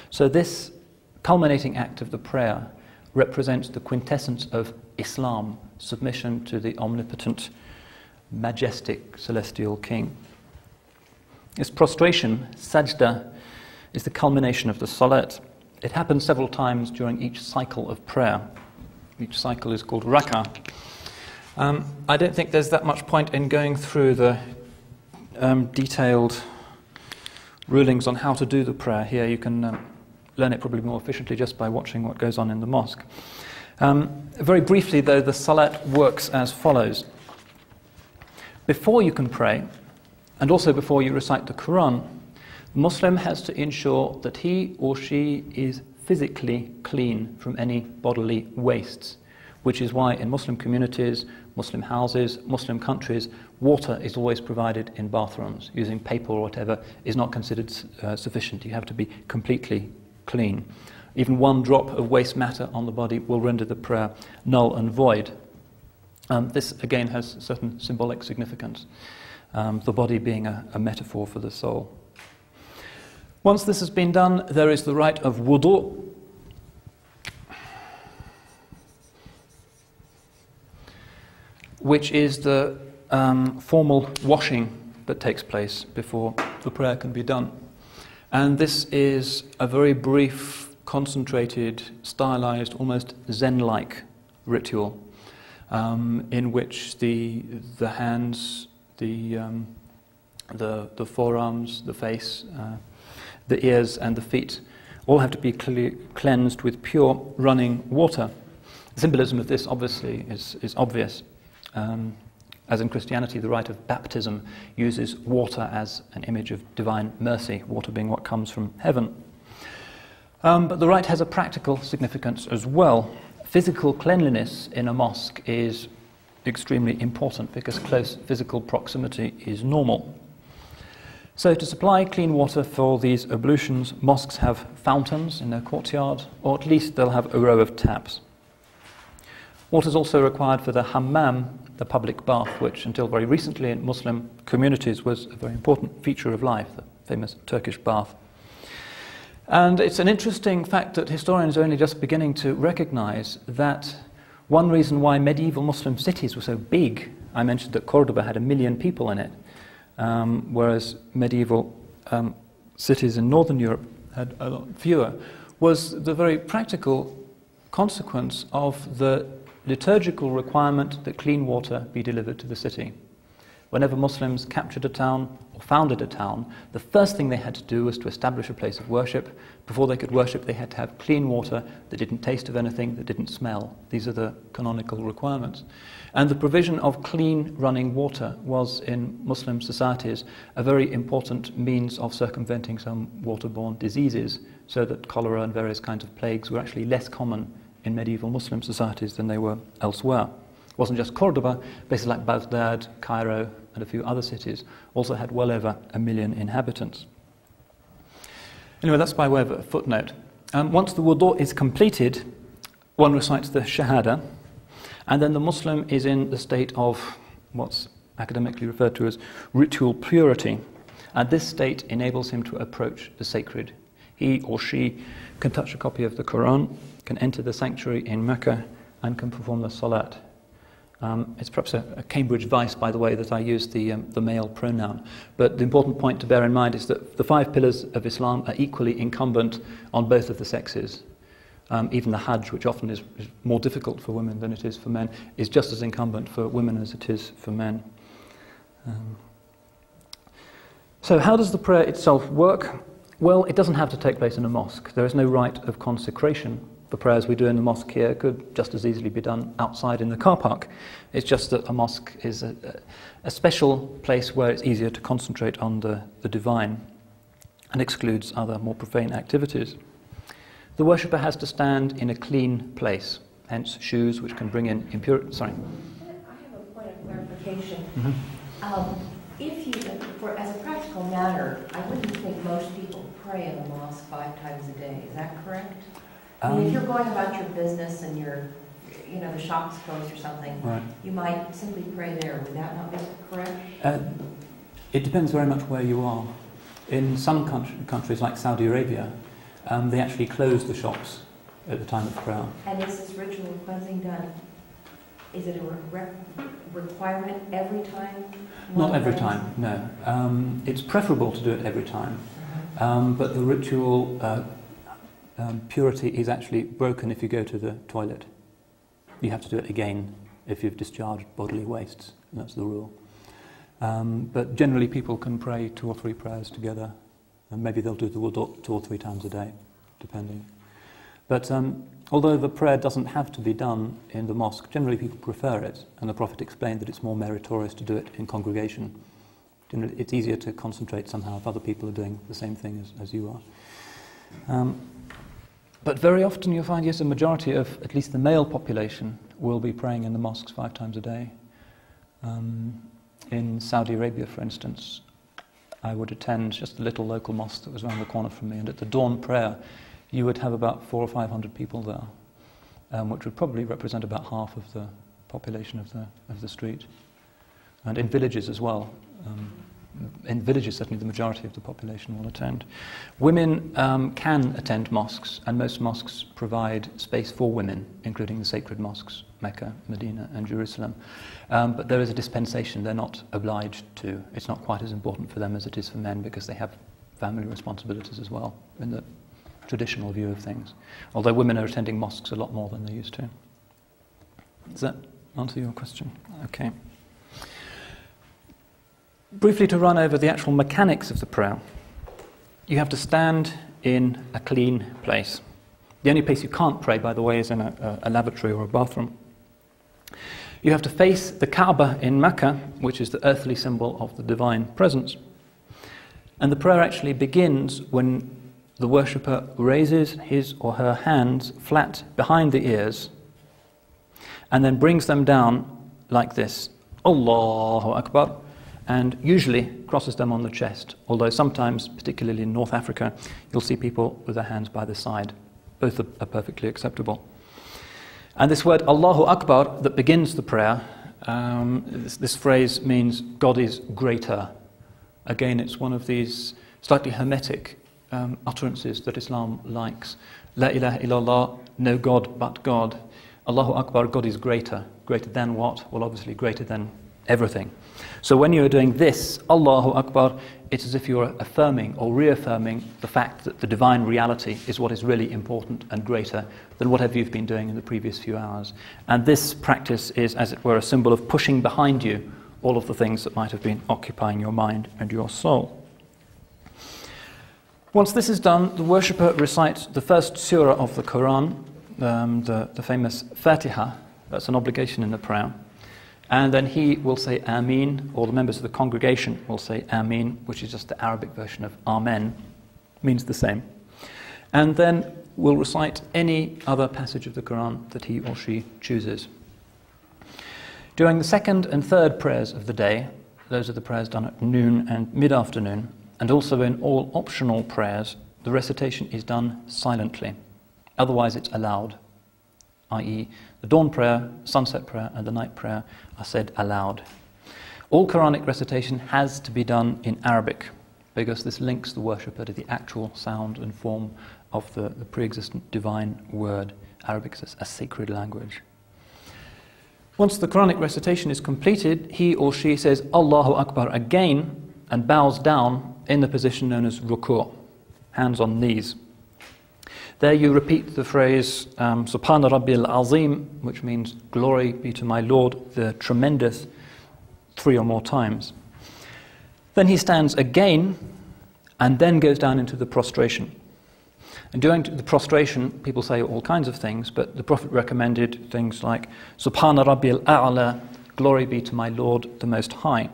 A: So this culminating act of the prayer represents the quintessence of Islam, submission to the omnipotent, majestic celestial king. This prostration, sajda, is the culmination of the salat. It happens several times during each cycle of prayer. Each cycle is called rak'ah. I don't think there's that much point in going through the detailed rulings on how to do the prayer here. You can learn it probably more efficiently just by watching what goes on in the mosque. Very briefly, though, the salat works as follows. Before you can pray, and also before you recite the Quran, the Muslim has to ensure that he or she is physically clean from any bodily wastes, which is why in Muslim communities, Muslim houses, Muslim countries, water is always provided in bathrooms. Using paper or whatever is not considered sufficient. You have to be completely clean. Even one drop of waste matter on the body will render the prayer null and void. This again has certain symbolic significance, the body being a metaphor for the soul. Once this has been done, there is the rite of wudu, which is the formal washing that takes place before the prayer can be done. And this is a very brief, concentrated, stylized, almost Zen-like ritual in which the hands, the forearms, the face, the ears and the feet all have to be clearly cleansed with pure running water. The symbolism of this obviously is obvious. As in Christianity, the rite of baptism uses water as an image of divine mercy, water being what comes from heaven. But the rite has a practical significance as well. Physical cleanliness in a mosque is extremely important because close physical proximity is normal. So to supply clean water for these ablutions, mosques have fountains in their courtyard, or at least they'll have a row of taps. Water is also required for the hammam, the public bath, which until very recently in Muslim communities was a very important feature of life, the famous Turkish bath. And it's an interesting fact that historians are only just beginning to recognize that one reason why medieval Muslim cities were so big, I mentioned that Cordoba had 1 million people in it, whereas medieval cities in Northern Europe had a lot fewer, was the very practical consequence of the liturgical requirement that clean water be delivered to the city. Whenever Muslims captured a town or founded a town, the first thing they had to do was to establish a place of worship. Before they could worship, they had to have clean water that didn't taste of anything, that didn't smell. These are the canonical requirements. And the provision of clean running water was, in Muslim societies, a very important means of circumventing some waterborne diseases, so that cholera and various kinds of plagues were actually less common in medieval Muslim societies than they were elsewhere. It wasn't just Cordoba, places like Baghdad, Cairo, and a few other cities also had well over 1 million inhabitants. Anyway, that's by way of a footnote. Once the wudu is completed, one recites the Shahada, and then the Muslim is in the state of what's academically referred to as ritual purity. And this state enables him to approach the sacred. He or she can touch a copy of the Quran, can enter the sanctuary in Mecca, and can perform the salat. It's perhaps a Cambridge vice, by the way, that I use the male pronoun. But the important point to bear in mind is that the 5 pillars of Islam are equally incumbent on both of the sexes. Even the Hajj, which often is more difficult for women than it is for men, is just as incumbent for women as it is for men. So how does the prayer itself work? Well, it doesn't have to take place in a mosque. There is no rite of consecration. The prayers we do in the mosque here could just as easily be done outside in the car park. It's just that a mosque is a special place where it's easier to concentrate on the divine and excludes other more profane activities. The worshipper has to stand in a clean place, hence shoes which can bring in impurity. Sorry.
D: I have a point of clarification.
A: Mm-hmm.
D: If you, as a practical matter, I wouldn't think most people pray in the mosque 5 times a day. Is that correct? I mean, if you're going about your business and the shop's closed or something, right, you might simply pray there. Would that not be correct?
A: It depends very much where you are. In some countries like Saudi Arabia, they actually close the shops at the time of prayer.
D: And is this ritual cleansing done? Is it a requirement every time?
A: Not every time, no. It's preferable to do it every time, but the ritual purity is actually broken if you go to the toilet. You have to do it again if you've discharged bodily wastes, and that's the rule. But generally people can pray 2 or 3 prayers together, and maybe they'll do the wudu 2 or 3 times a day, depending. But although the prayer doesn't have to be done in the mosque, generally people prefer it, and the Prophet explained that it's more meritorious to do it in congregation. Generally, it's easier to concentrate somehow if other people are doing the same thing as you are. But very often you'll find, yes, a majority of at least the male population will be praying in the mosques 5 times a day. In Saudi Arabia, for instance, I would attend just a little local mosque that was around the corner from me, and at the dawn prayer you would have about 400 or 500 people there, which would probably represent about half of the population of the street. And in villages as well, in villages, certainly the majority of the population will attend. Women can attend mosques, and most mosques provide space for women, including the sacred mosques, Mecca, Medina and Jerusalem. But there is a dispensation. They're not obliged to. It's not quite as important for them as it is for men, because they have family responsibilities as well, in the traditional view of things. Although women are attending mosques a lot more than they used to. Does that answer your question? Okay. Briefly to run over the actual mechanics of the prayer. You have to stand in a clean place. The only place you can't pray, by the way, is in a lavatory or a bathroom. You have to face the Kaaba in Mecca, which is the earthly symbol of the divine presence. And the prayer actually begins when the worshipper raises his or her hands flat behind the ears and then brings them down like this, Allahu Akbar, and usually crosses them on the chest, although sometimes, particularly in North Africa, you'll see people with their hands by the side. Both are perfectly acceptable. And this word Allahu Akbar that begins the prayer, this phrase means God is greater. Again, it's one of these slightly hermetic utterances that Islam likes. La ilaha illallah, no God but God. Allahu Akbar, God is greater. Greater than what? Well, obviously greater than everything. So when you're doing this, Allahu Akbar, it's as if you're affirming or reaffirming the fact that the divine reality is what is really important and greater than whatever you've been doing in the previous few hours. And this practice is, as it were, a symbol of pushing behind you all of the things that might have been occupying your mind and your soul. Once this is done, the worshipper recites the first surah of the Quran, the famous Fatiha. That's an obligation in the prayer. And then he will say Ameen, or the members of the congregation will say Ameen, which is just the Arabic version of Amen, means the same. And then will recite any other passage of the Quran that he or she chooses. During the second and third prayers of the day, those are the prayers done at noon and mid-afternoon, and also in all optional prayers, the recitation is done silently. Otherwise it's aloud, i.e. the dawn prayer, sunset prayer and the night prayer are said aloud. All Quranic recitation has to be done in Arabic, because this links the worshipper to the actual sound and form of the pre-existent divine word. Arabic is a sacred language. Once the Quranic recitation is completed, he or she says Allahu Akbar again and bows down in the position known as ruku', hands on knees. There you repeat the phrase Subhana Rabbil Azim, which means glory be to my Lord, the tremendous, 3 or more times. Then he stands again and then goes down into the prostration. And during the prostration, people say all kinds of things, but the Prophet recommended things like Subhana Rabbil A'la, glory be to my Lord, the Most High.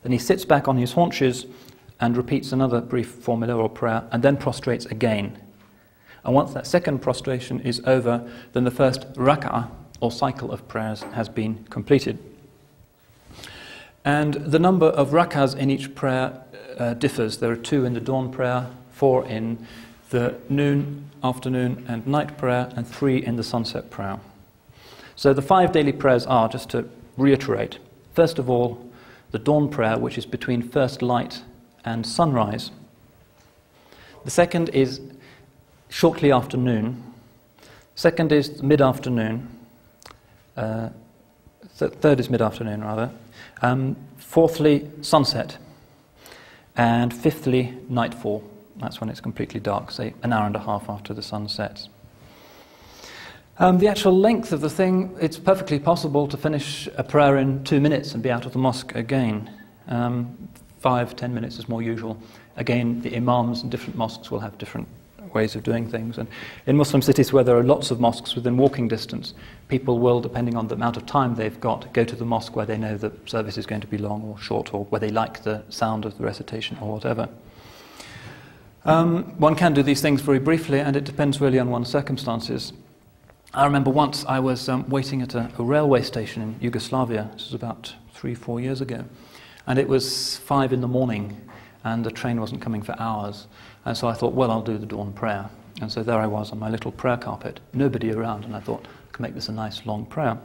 A: Then he sits back on his haunches and repeats another brief formula or prayer, and then prostrates again. And once that second prostration is over, then the first rak'ah, or cycle of prayers, has been completed. And the number of rak'ahs in each prayer differs. There are 2 in the dawn prayer, 4 in the noon, afternoon and night prayer, and 3 in the sunset prayer. So the 5 daily prayers are, just to reiterate, first of all, the dawn prayer, which is between first light and sunrise. The second is shortly after noon. Second is mid-afternoon. Third is mid-afternoon, rather. Fourthly, sunset. And fifthly, nightfall. That's when it's completely dark, say an hour and a half after the sun sets. The actual length of the thing, it's perfectly possible to finish a prayer in 2 minutes and be out of the mosque again. 5-10 minutes is more usual. Again, the imams in different mosques will have different ways of doing things. And in Muslim cities where there are lots of mosques within walking distance, people will, depending on the amount of time they've got, go to the mosque where they know the service is going to be long or short, or where they like the sound of the recitation or whatever. One can do these things very briefly, and it depends really on one's circumstances. I remember once I was waiting at a railway station in Yugoslavia. This was about 3-4 years ago. And it was 5 in the morning, and the train wasn't coming for hours. And so I thought, well, I'll do the dawn prayer. And so there I was on my little prayer carpet, nobody around, and I thought, I can make this a nice long prayer.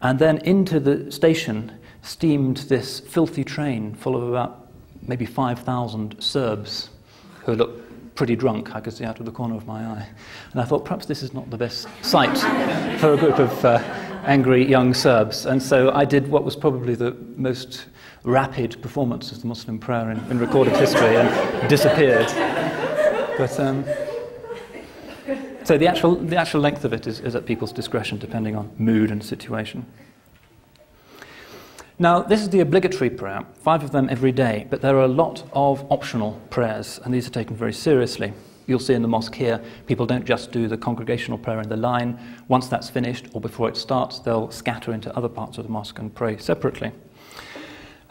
A: And then into the station, steamed this filthy train full of about maybe 5,000 Serbs who looked pretty drunk, I could see out of the corner of my eye. And I thought perhaps this is not the best sight for a group of angry young Serbs. And so I did what was probably the most rapid performance of the Muslim prayer in recorded history and disappeared. But so the actual length of it is at people's discretion depending on mood and situation. Now, this is the obligatory prayer, 5 of them every day, but there are a lot of optional prayers, and these are taken very seriously. You'll see in the mosque here, people don't just do the congregational prayer in the line. Once that's finished, or before it starts, they'll scatter into other parts of the mosque and pray separately.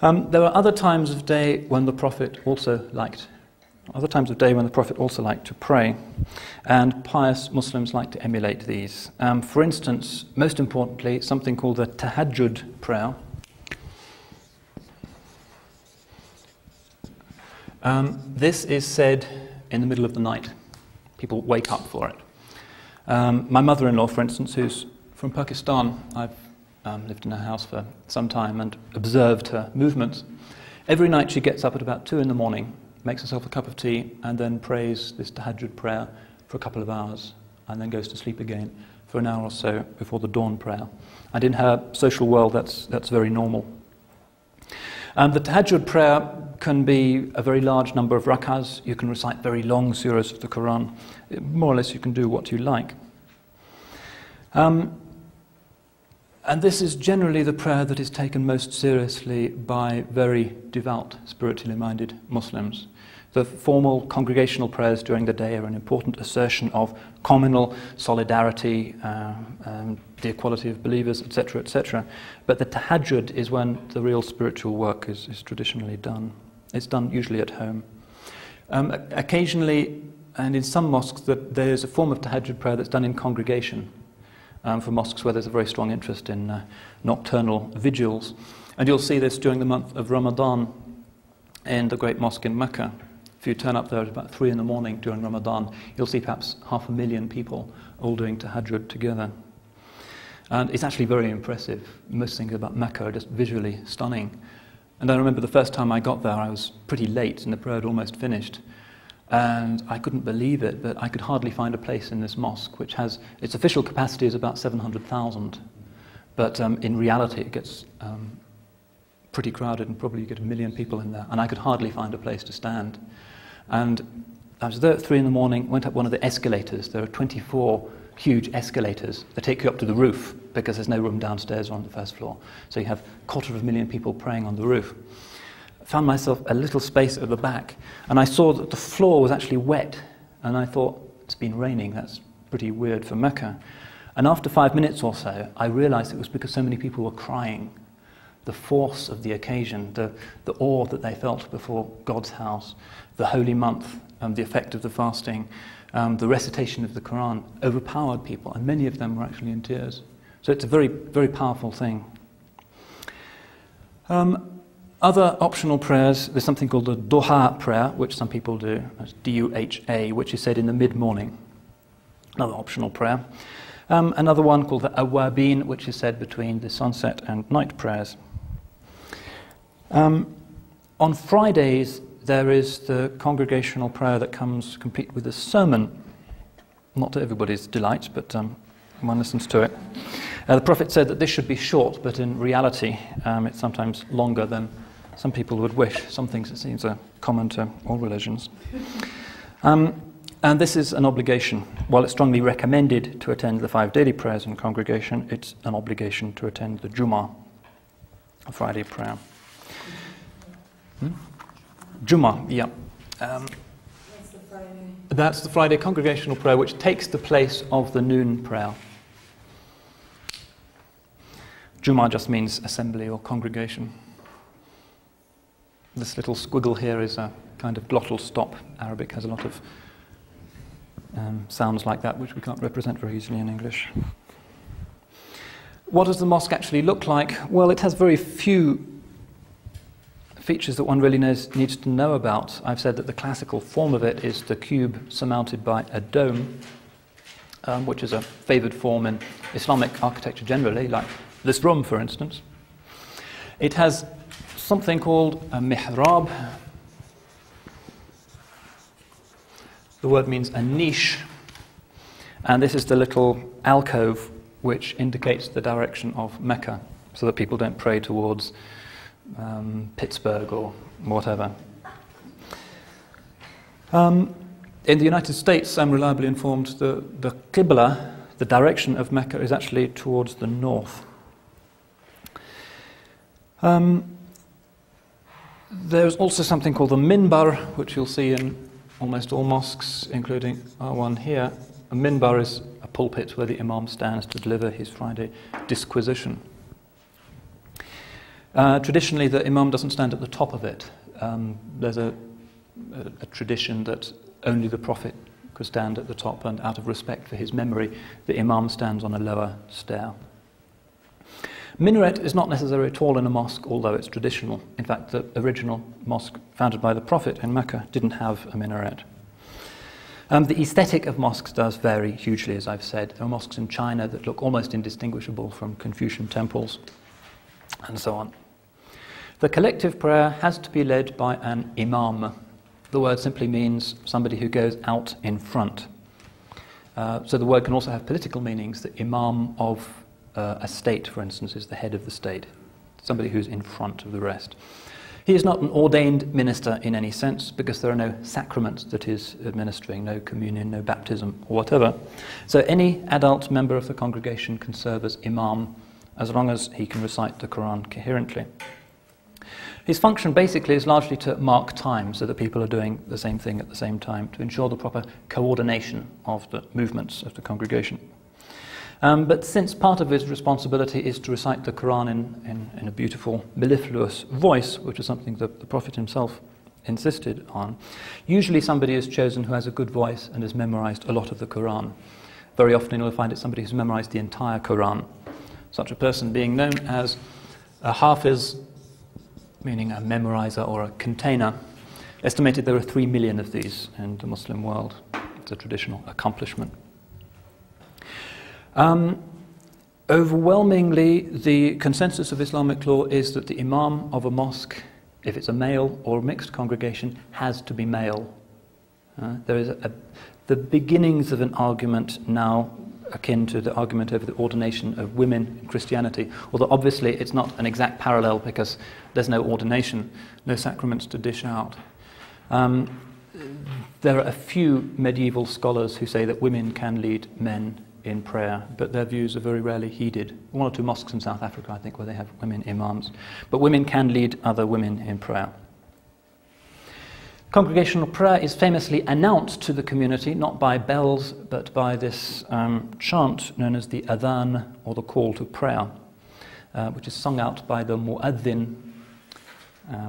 A: There are other times of day when the Prophet also liked to pray, and pious Muslims like to emulate these. For instance, most importantly, something called the Tahajjud prayer. This is said in the middle of the night. People wake up for it. My mother-in-law, for instance, who's from Pakistan, I've lived in her house for some time and observed her movements. Every night she gets up at about 2 in the morning, makes herself a cup of tea, and then prays this Tahajjud prayer for a couple of hours, and then goes to sleep again for an hour or so before the dawn prayer. And in her social world, that's very normal. The Tahajjud prayer can be a very large number of rak'ahs. You can recite very long surahs of the Quran. More or less you can do what you like. And this is generally the prayer that is taken most seriously by very devout, spiritually minded Muslims. The formal congregational prayers during the day are an important assertion of communal solidarity, the equality of believers, etc., etc. But the tahajjud is when the real spiritual work is traditionally done. It's done usually at home. Occasionally, and in some mosques, there is a form of tahajjud prayer that's done in congregation. For mosques where there's a very strong interest in nocturnal vigils. And you'll see this during the month of Ramadan in the great mosque in Mecca. If you turn up there at about 3 in the morning during Ramadan, you'll see perhaps 500,000 people all doing tahajjud together. And it's actually very impressive. Most things about Mecca are just visually stunning. And I remember the first time I got there, I was pretty late and the prayer had almost finished. And I couldn't believe it, but I could hardly find a place in this mosque, which has, its official capacity is about 700,000. But in reality, it gets pretty crowded and probably you get 1 million people in there. And I could hardly find a place to stand. And I was there at 3 in the morning, went up one of the escalators. There are 24 huge escalators that take you up to the roof because there's no room downstairs or on the first floor. So you have 250,000 people praying on the roof. Found myself a little space at the back, and I saw that the floor was actually wet, and I thought, it's been raining, that's pretty weird for Mecca. And after 5 minutes or so, I realized it was because so many people were crying. The force of the occasion, the awe that they felt before God's house, the holy month, the effect of the fasting, the recitation of the Quran overpowered people, and many of them were actually in tears. So it's a very, very powerful thing. Other optional prayers, there's something called the Duha prayer, which some people do, that's D-U-H-A, which is said in the mid-morning. Another optional prayer. Another one called the Awabin, which is said between the sunset and night prayers. On Fridays, there is the congregational prayer that comes complete with a sermon. Not to everybody's delight, but one listens to it. The Prophet said that this should be short, but in reality, it's sometimes longer than some people would wish. Some things, it seems, are common to all religions. And this is an obligation. While it's strongly recommended to attend the 5 daily prayers in congregation, it's an obligation to attend the Jummah, a Friday prayer. Jummah, yeah.
E: That's the Friday.
A: That's the Friday congregational prayer, which takes the place of the noon prayer. Jummah just means assembly or congregation. This little squiggle here is a kind of glottal stop. Arabic has a lot of sounds like that, which we can't represent very easily in English. What does the mosque actually look like? Well, it has very few features that one really needs to know about. I've said that the classical form of it is the cube surmounted by a dome, which is a favoured form in Islamic architecture generally, like this room, for instance. It has something called a mihrab. The word means a niche, and this is the little alcove which indicates the direction of Mecca, so that people don't pray towards Pittsburgh or whatever. In the United States, I'm reliably informed the Qibla, the direction of Mecca, is actually towards the north. There's also something called the minbar, which you'll see in almost all mosques, including our one here. A minbar is a pulpit where the imam stands to deliver his Friday disquisition. Traditionally, the imam doesn't stand at the top of it. There's a tradition that only the Prophet could stand at the top, and out of respect for his memory, the imam stands on a lower stair. Minaret is not necessarily tall in a mosque, although it's traditional. In fact, the original mosque founded by the Prophet in Mecca didn't have a minaret. The aesthetic of mosques does vary hugely, as I've said. There are mosques in China that look almost indistinguishable from Confucian temples, and so on. The collective prayer has to be led by an imam. The word simply means somebody who goes out in front. So the word can also have political meanings. The imam of a state, for instance, is the head of the state, somebody who's in front of the rest. He is not an ordained minister in any sense, because there are no sacraments that he's administering, no communion, no baptism, or whatever. So any adult member of the congregation can serve as imam, as long as he can recite the Quran coherently. His function basically is largely to mark time, so that people are doing the same thing at the same time, to ensure the proper coordination of the movements of the congregation. But since part of his responsibility is to recite the Quran in a beautiful, mellifluous voice, which is something that the Prophet himself insisted on, usually somebody is chosen who has a good voice and has memorized a lot of the Quran. Very often you'll find it's somebody who's memorized the entire Quran. Such a person being known as a hafiz, meaning a memorizer or a container. Estimated there are 3 million of these in the Muslim world. It's a traditional accomplishment. Overwhelmingly, the consensus of Islamic law is that the imam of a mosque, if it's a male or a mixed congregation, has to be male. There is the beginnings of an argument now akin to the argument over the ordination of women in Christianity, although obviously it's not an exact parallel because there's no ordination, no sacraments to dish out. There are a few medieval scholars who say that women can lead men in prayer, but their views are very rarely heeded. One or two mosques in South Africa, I think, where they have women imams. But women can lead other women in prayer. Congregational prayer is famously announced to the community, not by bells, but by this chant known as the adhan, or the call to prayer, which is sung out by the mu'adhin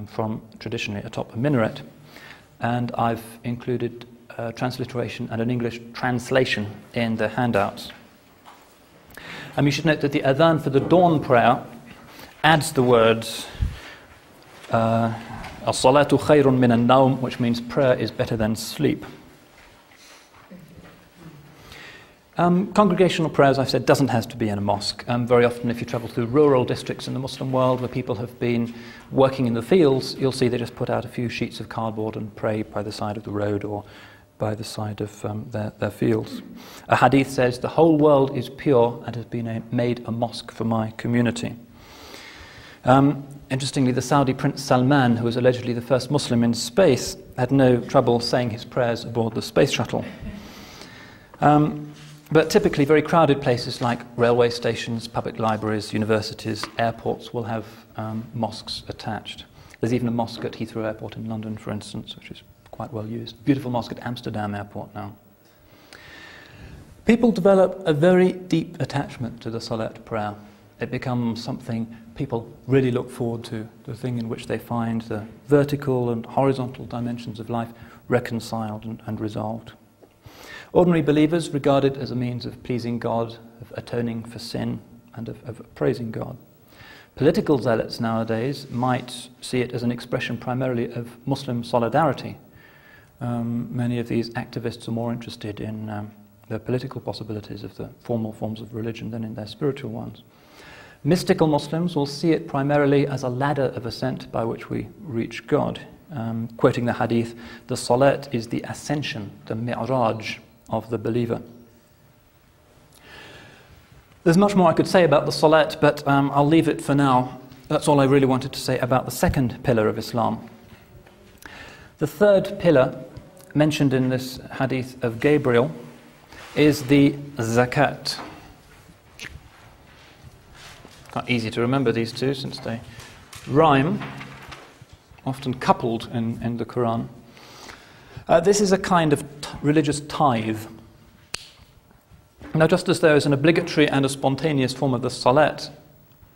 A: from traditionally atop a minaret. And I've included a transliteration and an English translation in the handouts. You should note that the adhan for the dawn prayer adds the words as-salatu khayrun min an-nawm, which means prayer is better than sleep. Congregational prayer, as I've said, doesn't have to be in a mosque. Very often if you travel through rural districts in the Muslim world where people have been working in the fields, you'll see they just put out a few sheets of cardboard and pray by the side of the road or by the side of their fields. A hadith says, "The whole world is pure and has been made a mosque for my community." Interestingly, the Saudi Prince Salman, who was allegedly the first Muslim in space, had no trouble saying his prayers aboard the space shuttle. But typically very crowded places like railway stations, public libraries, universities, airports will have mosques attached. There's even a mosque at Heathrow Airport in London, for instance, which is quite well used. Beautiful mosque at Amsterdam Airport now. People develop a very deep attachment to the Salat prayer. It becomes something people really look forward to, the thing in which they find the vertical and horizontal dimensions of life reconciled and resolved. Ordinary believers regard it as a means of pleasing God, of atoning for sin, and of praising God. Political zealots nowadays might see it as an expression primarily of Muslim solidarity. Many of these activists are more interested in the political possibilities of the formal forms of religion than in their spiritual ones. Mystical Muslims will see it primarily as a ladder of ascent by which we reach God. Quoting the hadith, the salat is the ascension, the mi'raj of the believer. There's much more I could say about the salat, but I'll leave it for now. That's all I really wanted to say about the second pillar of Islam. The third pillar mentioned in this hadith of Gabriel is the zakat. Quite easy to remember these two since they rhyme, often coupled in the Quran. This is a kind of religious tithe. Now, just as there is an obligatory and a spontaneous form of the salat,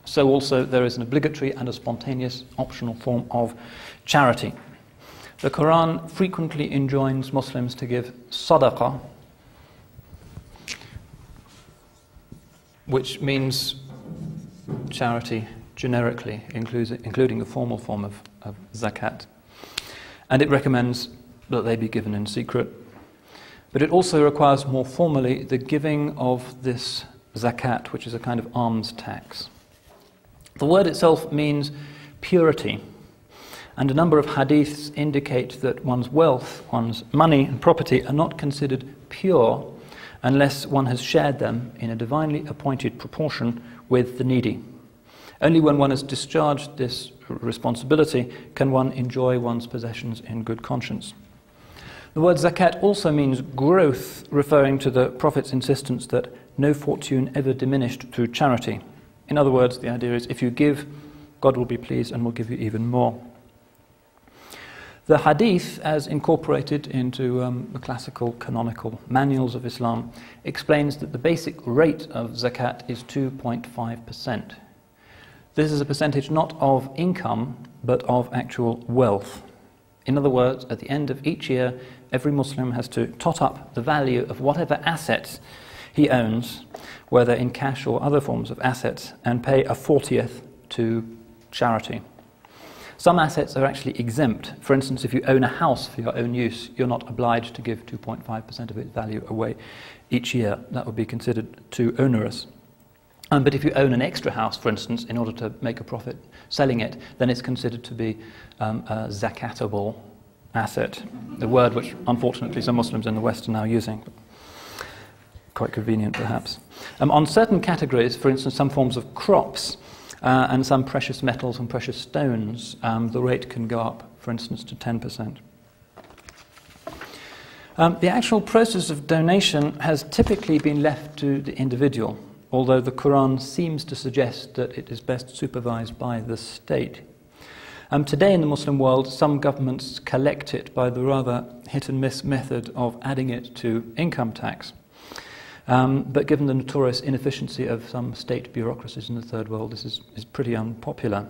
A: so also there is an obligatory and a spontaneous optional form of charity. The Quran frequently enjoins Muslims to give sadaqah, which means charity generically, including the formal form of zakat. And it recommends that they be given in secret. But it also requires more formally the giving of this zakat, which is a kind of alms tax. The word itself means purity, and a number of hadiths indicate that one's wealth, one's money and property are not considered pure unless one has shared them in a divinely appointed proportion with the needy. Only when one has discharged this responsibility can one enjoy one's possessions in good conscience. The word zakat also means growth, referring to the Prophet's insistence that no fortune ever diminished through charity. In other words, the idea is if you give, God will be pleased and will give you even more. The hadith, as incorporated into the classical canonical manuals of Islam, explains that the basic rate of zakat is 2.5%. This is a percentage not of income, but of actual wealth. In other words, at the end of each year, every Muslim has to tot up the value of whatever assets he owns, whether in cash or other forms of assets, and pay a 40th to charity. Some assets are actually exempt. For instance, if you own a house for your own use, you're not obliged to give 2.5% of its value away each year. That would be considered too onerous. But if you own an extra house, for instance, in order to make a profit selling it, then it's considered to be a zakatable asset, the word which unfortunately some Muslims in the West are now using. Quite convenient, perhaps. On certain categories, for instance, some forms of crops and some precious metals and precious stones, the rate can go up, for instance, to 10%. The actual process of donation has typically been left to the individual, although the Quran seems to suggest that it is best supervised by the state. Today in the Muslim world, some governments collect it by the rather hit-and-miss method of adding it to income tax. But given the notorious inefficiency of some state bureaucracies in the Third World, this is pretty unpopular.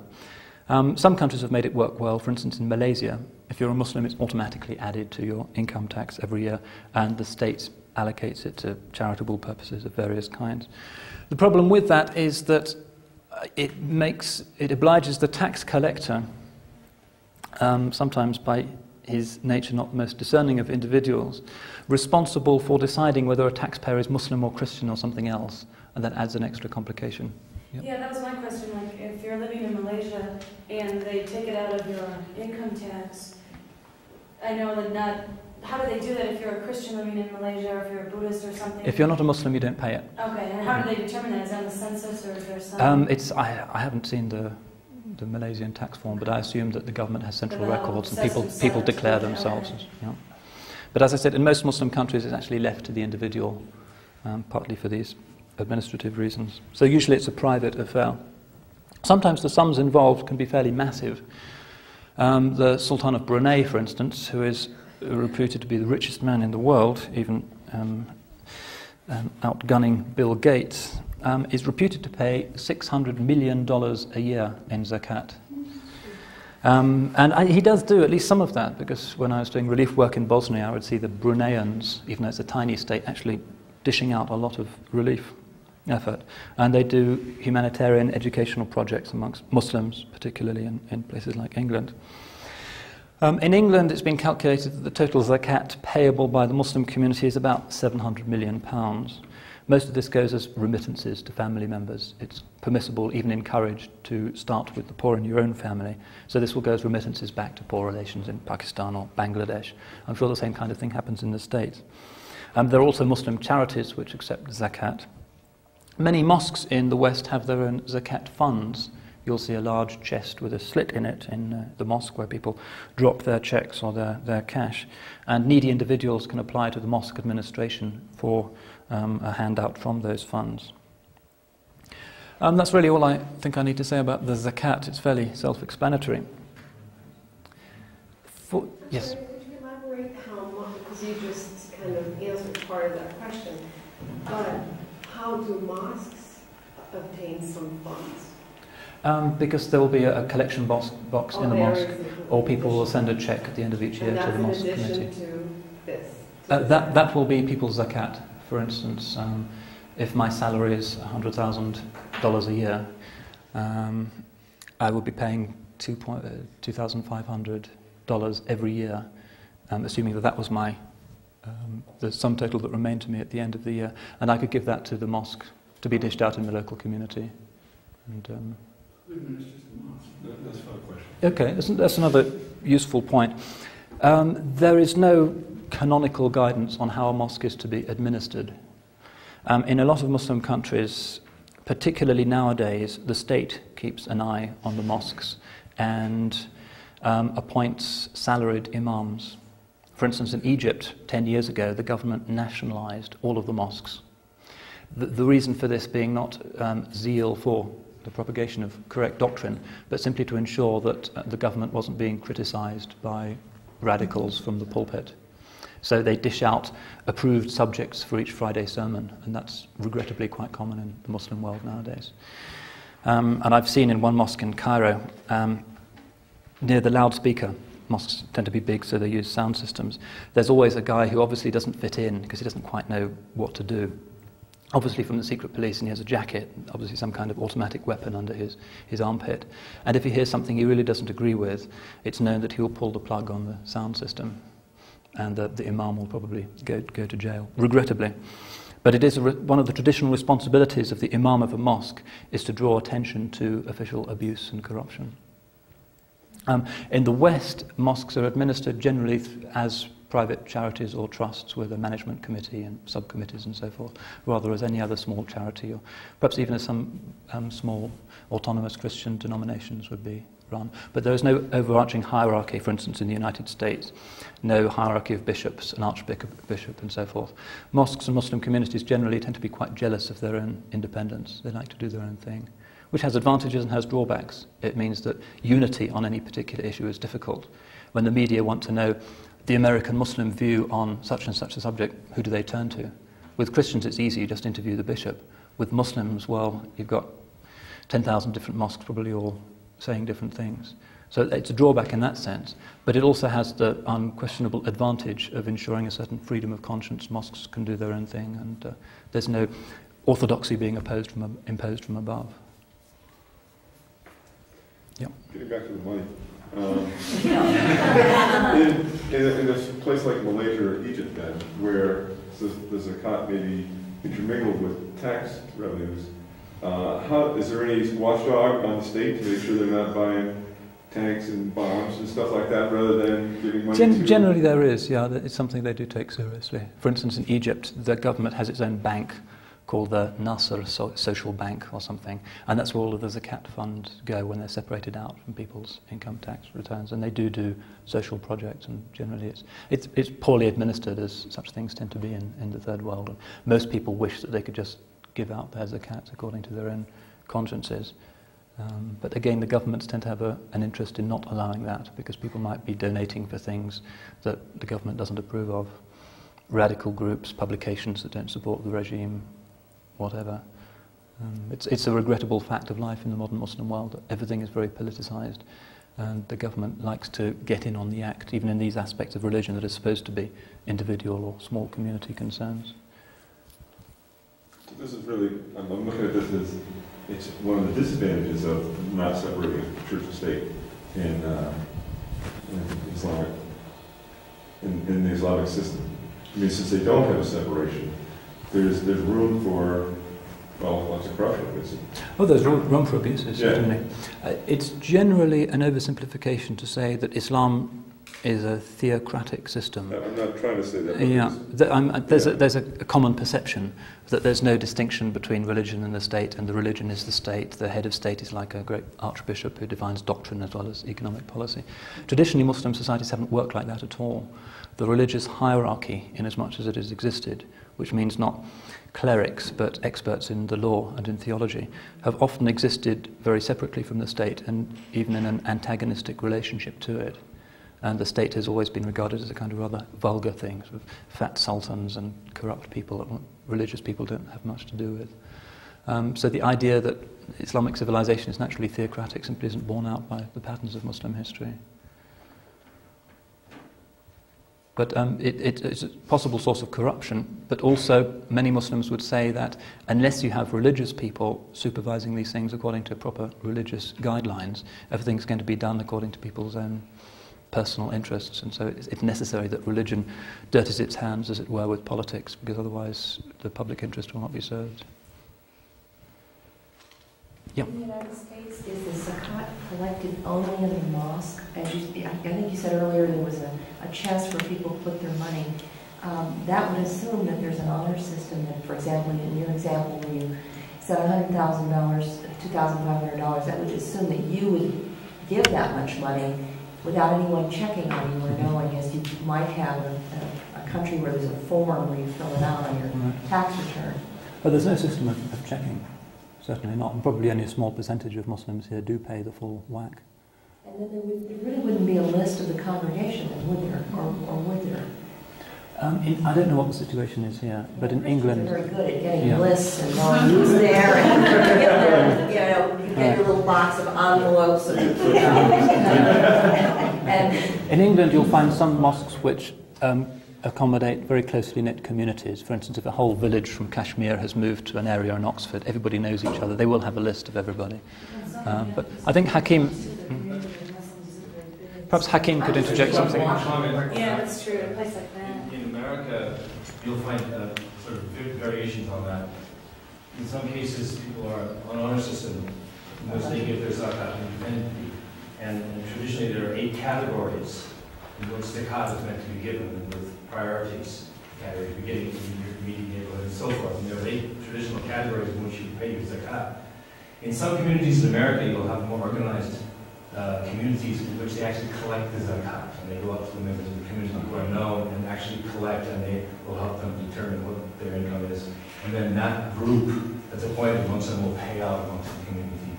A: Some countries have made it work well. For instance, in Malaysia, if you're a Muslim, it's automatically added to your income tax every year, and the state allocates it to charitable purposes of various kinds. The problem with that is that it obliges the tax collector, sometimes by his nature not the most discerning of individuals, responsible for deciding whether a taxpayer is Muslim or Christian or something else, and that adds an extra complication. Yep.
E: Yeah, that was my question. Like, if you're living in Malaysia and they take it out of your income tax, I know that not. How do they do that if you're a Christian living in Malaysia or if you're a Buddhist or something?
A: If you're not a Muslim, you don't pay it.
E: Okay, and how do they determine that? Is that on the census or is there some?
A: I haven't seen the Malaysian tax form, but I assume that the government has central records and people declare themselves.
E: Okay.
A: Yeah. But as I said, in most Muslim countries it's actually left to the individual, partly for these administrative reasons. So usually it's a private affair. Sometimes the sums involved can be fairly massive. The Sultan of Brunei, for instance, who is reputed to be the richest man in the world, even outgunning Bill Gates, is reputed to pay $600 million a year in zakat. And he does do at least some of that, because when I was doing relief work in Bosnia, I would see the Bruneians, even though it's a tiny state, actually dishing out a lot of relief effort. And they do humanitarian educational projects amongst Muslims, particularly in places like England. In England, it's been calculated that the total zakat payable by the Muslim community is about £700 million. Most of this goes as remittances to family members. It's permissible, even encouraged, to start with the poor in your own family. So this will go as remittances back to poor relations in Pakistan or Bangladesh. I'm sure the same kind of thing happens in the States. There are also Muslim charities which accept zakat. Many mosques in the West have their own zakat funds. You'll see a large chest with a slit in it in the mosque where people drop their checks or their cash. And needy individuals can apply to the mosque administration for a handout from those funds. That's really all I think I need to say about the zakat. It's fairly self-explanatory. Yes?
F: Could you elaborate how much, because you just kind of answered part of that question, but how do mosques obtain some funds?
A: Because there will be a collection box in the mosque, or people will send a check at the end of each year to the mosque committee.
F: In addition to this?
A: That will be people's zakat. For instance, if my salary is $100,000 a year, I would be paying $2,500 every year, assuming that was my the sum total that remained to me at the end of the year, and I could give that to the mosque to be dished out in the local community. And,
B: That's not a question.
A: okay, that's another useful point. There is no canonical guidance on how a mosque is to be administered. In a lot of Muslim countries, particularly nowadays, the state keeps an eye on the mosques and appoints salaried imams. For instance, in Egypt, 10 years ago, the government nationalized all of the mosques. The reason for this being not zeal for the propagation of correct doctrine, but simply to ensure that the government wasn't being criticized by radicals from the pulpit. So they dish out approved subjects for each Friday sermon, and that's regrettably quite common in the Muslim world nowadays. And I've seen in one mosque in Cairo, near the loudspeaker, mosques tend to be big, so they use sound systems, there's always a guy who obviously doesn't fit in because he doesn't quite know what to do. Obviously from the secret police, and he has a jacket, obviously some kind of automatic weapon under his armpit. And if he hears something he really doesn't agree with, it's known that he will pull the plug on the sound system, and the imam will probably go to jail, regrettably. But it is one of the traditional responsibilities of the imam of a mosque is to draw attention to official abuse and corruption. In the West, mosques are administered generally as private charities or trusts with a management committee and subcommittees and so forth, rather as any other small charity, or perhaps even as some small autonomous Christian denominations would be run. But there is no overarching hierarchy, for instance, in the United States, no hierarchy of bishops, an archbishop and so forth. Mosques and Muslim communities generally tend to be quite jealous of their own independence. They like to do their own thing, which has advantages and has drawbacks. It means that unity on any particular issue is difficult. When the media want to know the American Muslim view on such and such a subject, who do they turn to? With Christians it's easy, you just interview the bishop. With Muslims, well, you've got 10,000 different mosques probably all saying different things. So it's a drawback in that sense, but it also has the unquestionable advantage of ensuring a certain freedom of conscience. Mosques can do their own thing, and there's no orthodoxy being imposed from above. Yeah.
B: Getting back to the money. In a place like Malaysia or Egypt, then, where the zakat may be intermingled with tax revenues, is there any watchdog on the state to make sure they're not buying tanks and bombs and stuff like that, rather than giving money to...
A: Generally there is, yeah. It's something they do take seriously. For instance, in Egypt, the government has its own bank called the Nasser Social Bank or something, and that's where all of the zakat funds go when they're separated out from people's income tax returns, and they do social projects, and generally it's poorly administered, as such things tend to be in the third world. And most people wish that they could just give out their zakat according to their own consciences. But again, the governments tend to have an interest in not allowing that, because people might be donating for things that the government doesn't approve of. Radical groups, publications that don't support the regime, whatever. It's a regrettable fact of life in the modern Muslim world that everything is very politicized, and the government likes to get in on the act, even in these aspects of religion that are supposed to be individual or small community concerns.
B: So this is really, I'm looking at this as, it's one of the disadvantages of not separating church and state in the Islamic system. I mean, since they don't have a separation, there's room for, well, lots of corruption, obviously.
A: Oh, there's room for abuses,
B: Yeah.
A: certainly. It's generally an oversimplification to say that Islam is a theocratic system.
B: I'm not trying to say that. But
A: There's a common perception that there's no distinction between religion and the state, and the religion is the state. The head of state is like a great archbishop who defines doctrine as well as economic policy. Traditionally, Muslim societies haven't worked like that at all. The religious hierarchy, in as much as it has existed, which means not clerics but experts in the law and in theology, have often existed very separately from the state and even in an antagonistic relationship to it. And the state has always been regarded as a kind of rather vulgar thing, sort of fat sultans and corrupt people that religious people don't have much to do with. So the idea that Islamic civilization is naturally theocratic simply isn't borne out by the patterns of Muslim history. But it's a possible source of corruption, but also many Muslims would say that unless you have religious people supervising these things according to proper religious guidelines, everything's going to be done according to people's own personal interests, and so it's necessary that religion dirties its hands, as it were, with politics, because otherwise the public interest will not be served. Yeah.
D: In the United States, is the zakat collected only in the mosque? I think you said earlier there was a chest where people put their money. That would assume that there's an honor system that, for example, in your example where you said $100,000, $2,500, that would assume that you would give that much money without anyone checking on you or knowing, as you might have a country where there's a form where you fill it out on your tax return.
A: But there's no system of checking, certainly not, and probably only a small percentage of Muslims here do pay the full whack.
D: And then there really wouldn't be a list of the congregation, would there, or would there?
A: I don't know what the situation is here, but in England...
D: They're very good at getting lists and knowing who's there, and you get your little box of envelopes. And
A: in England, you'll find some mosques which accommodate very closely knit communities. For instance, if a whole village from Kashmir has moved to an area in Oxford, everybody knows each other. They will have a list of everybody. But I think Hakim... Perhaps Hakim could interject something.
E: Yeah, that's true. A place like that.
G: In America, you'll find sort of variations on that. In some cases, people are on an honor system in which they give their zakat independently. And traditionally, there are 8 categories in which zakat is meant to be given, with priorities, categories beginning in your immediate neighborhood and so forth. And there are 8 traditional categories in which you pay your zakat. In some communities in America, you'll have more organized communities in which they actually collect the zakat, and they go up to the members of the community who are known and actually collect, and they will help them determine what their income is. And then that group that's appointed amongst them will pay out amongst the community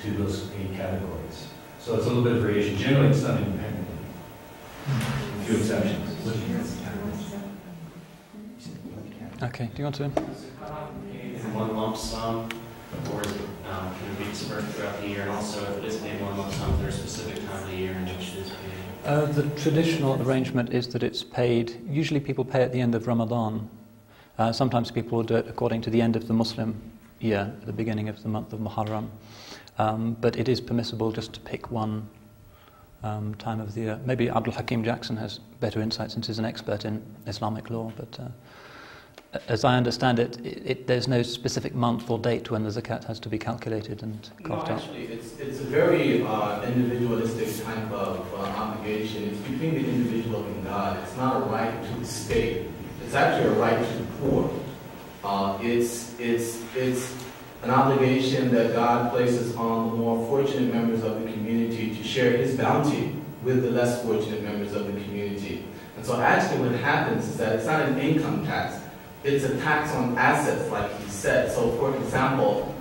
G: to those 8 categories. So it's a little bit of variation. Generally, it's done independently. A few exceptions.
A: Okay, do you want to?
H: In one lump sum, or is it, can it be dispersed throughout the year? And also, if it is paid one lump sum, is there a specific time of the year in which it is paid?
A: The traditional arrangement is that it's paid, usually people pay at the end of Ramadan. Sometimes people will do it according to the end of the Muslim year, at the beginning of the month of Muharram. But it is permissible just to pick one time of the year. Maybe Abdul Hakim Jackson has better insight since he's an expert in Islamic law, but as I understand it, there's no specific month or date when the zakat has to be calculated and coughed out.
I: Actually, it's a very individualistic type of obligation. It's between the individual and God. It's not a right to the state. It's actually a right to the poor. It's an obligation that God places on the more fortunate members of the community to share His bounty with the less fortunate members of the community. And so actually what happens is that it's not an income tax. It's a tax on assets, like he said. So for example,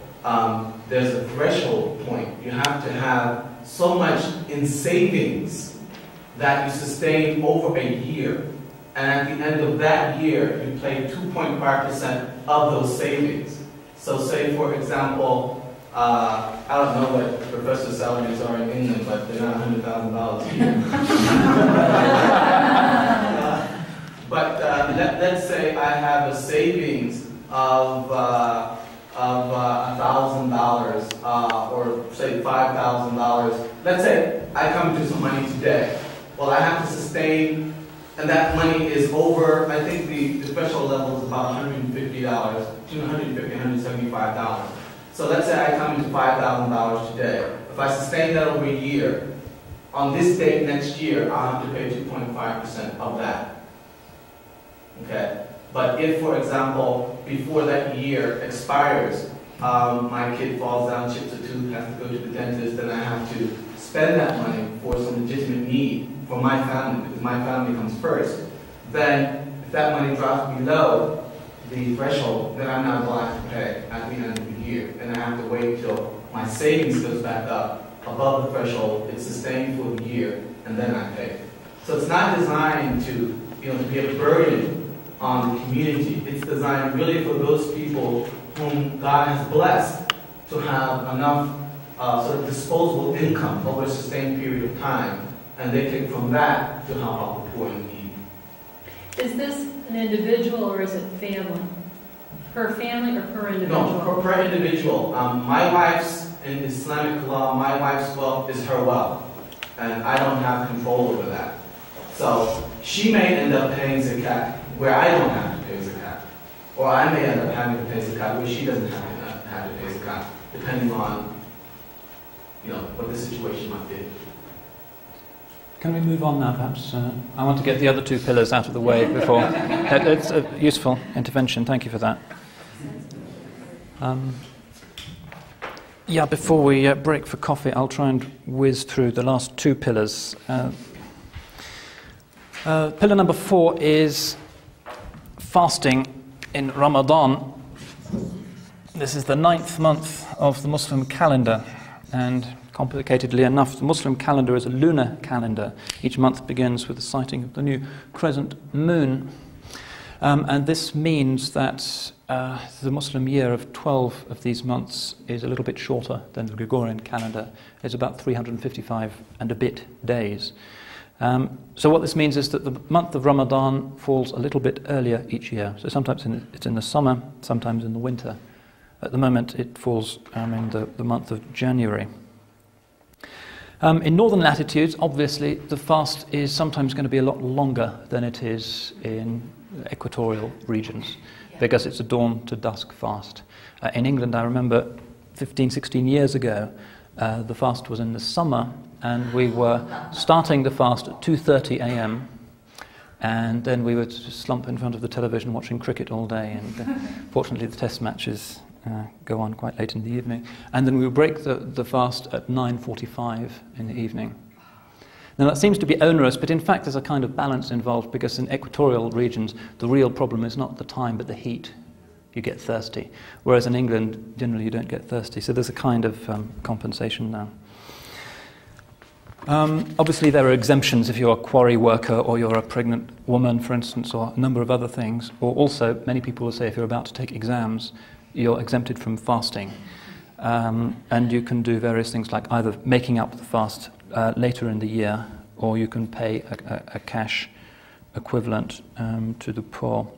I: there's a threshold point. You have to have so much in savings that you sustain over a year. And at the end of that year, you pay 2.5% of those savings. So say, for example, I don't know what professor salaries are in England, but they're not $100,000 a year. But let's say I have a savings of $1,000 or say $5,000. Let's say I come into some money today. Well, I have to sustain and that money is over, I think the threshold level is about $150, between $150 and $175. So let's say I come into $5,000 today. If I sustain that over a year, on this date next year, I'll have to pay 2.5% of that. Okay? But if, for example, before that year expires, my kid falls down, chips a tooth, has to go to the dentist, then I have to spend that money for some legitimate need for my family, because my family comes first, then if that money drops below the threshold, then I'm not obliged to pay at the end of the year. And I have to wait till my savings goes back up above the threshold, it's sustained for the year, and then I pay. So it's not designed to, to be a burden on the community. It's designed really for those people whom God has blessed to have enough sort of disposable income over a sustained period of time, and they can from that to help out the poor and needy.
J: Is this an individual or is it family? Per family or per individual?
I: No, per individual. My wife's, in Islamic law, my wife's wealth is her wealth, and I don't have control over that. So she may end up paying zakat where I don't have to pay zakat, or I may end up having to pay zakat where she doesn't have to pay zakat, depending on what the situation might be.
A: Can we move on now, perhaps? I want to get the other two pillars out of the way before. It's a useful intervention. Thank you for that. Before we break for coffee, I'll try and whiz through the last two pillars. Pillar number 4 is fasting in Ramadan. This is the 9th month of the Muslim calendar, and complicatedly enough, the Muslim calendar is a lunar calendar. Each month begins with the sighting of the new crescent moon. And this means that the Muslim year of 12 of these months is a little bit shorter than the Gregorian calendar. It's about 355 and a bit days. So what this means is that the month of Ramadan falls a little bit earlier each year. So sometimes it's in the summer, sometimes in the winter. At the moment it falls in the month of January. In northern latitudes, obviously, the fast is sometimes going to be a lot longer than it is in equatorial regions, because it's a dawn to dusk fast. In England, I remember 15, 16 years ago, the fast was in the summer, and we were starting the fast at 2:30 a.m., and then we would slump in front of the television watching cricket all day, and fortunately the test matches go on quite late in the evening. And then we would break the fast at 9:45 in the evening. Now that seems to be onerous, but in fact there's a kind of balance involved, because in equatorial regions the real problem is not the time but the heat. You get thirsty. Whereas in England, generally you don't get thirsty. So there's a kind of compensation now. Obviously there are exemptions if you're a quarry worker or you're a pregnant woman, for instance, or a number of other things. Or also, many people will say if you're about to take exams, you're exempted from fasting. And you can do various things like either making up the fast later in the year, or you can pay a cash equivalent to the poor.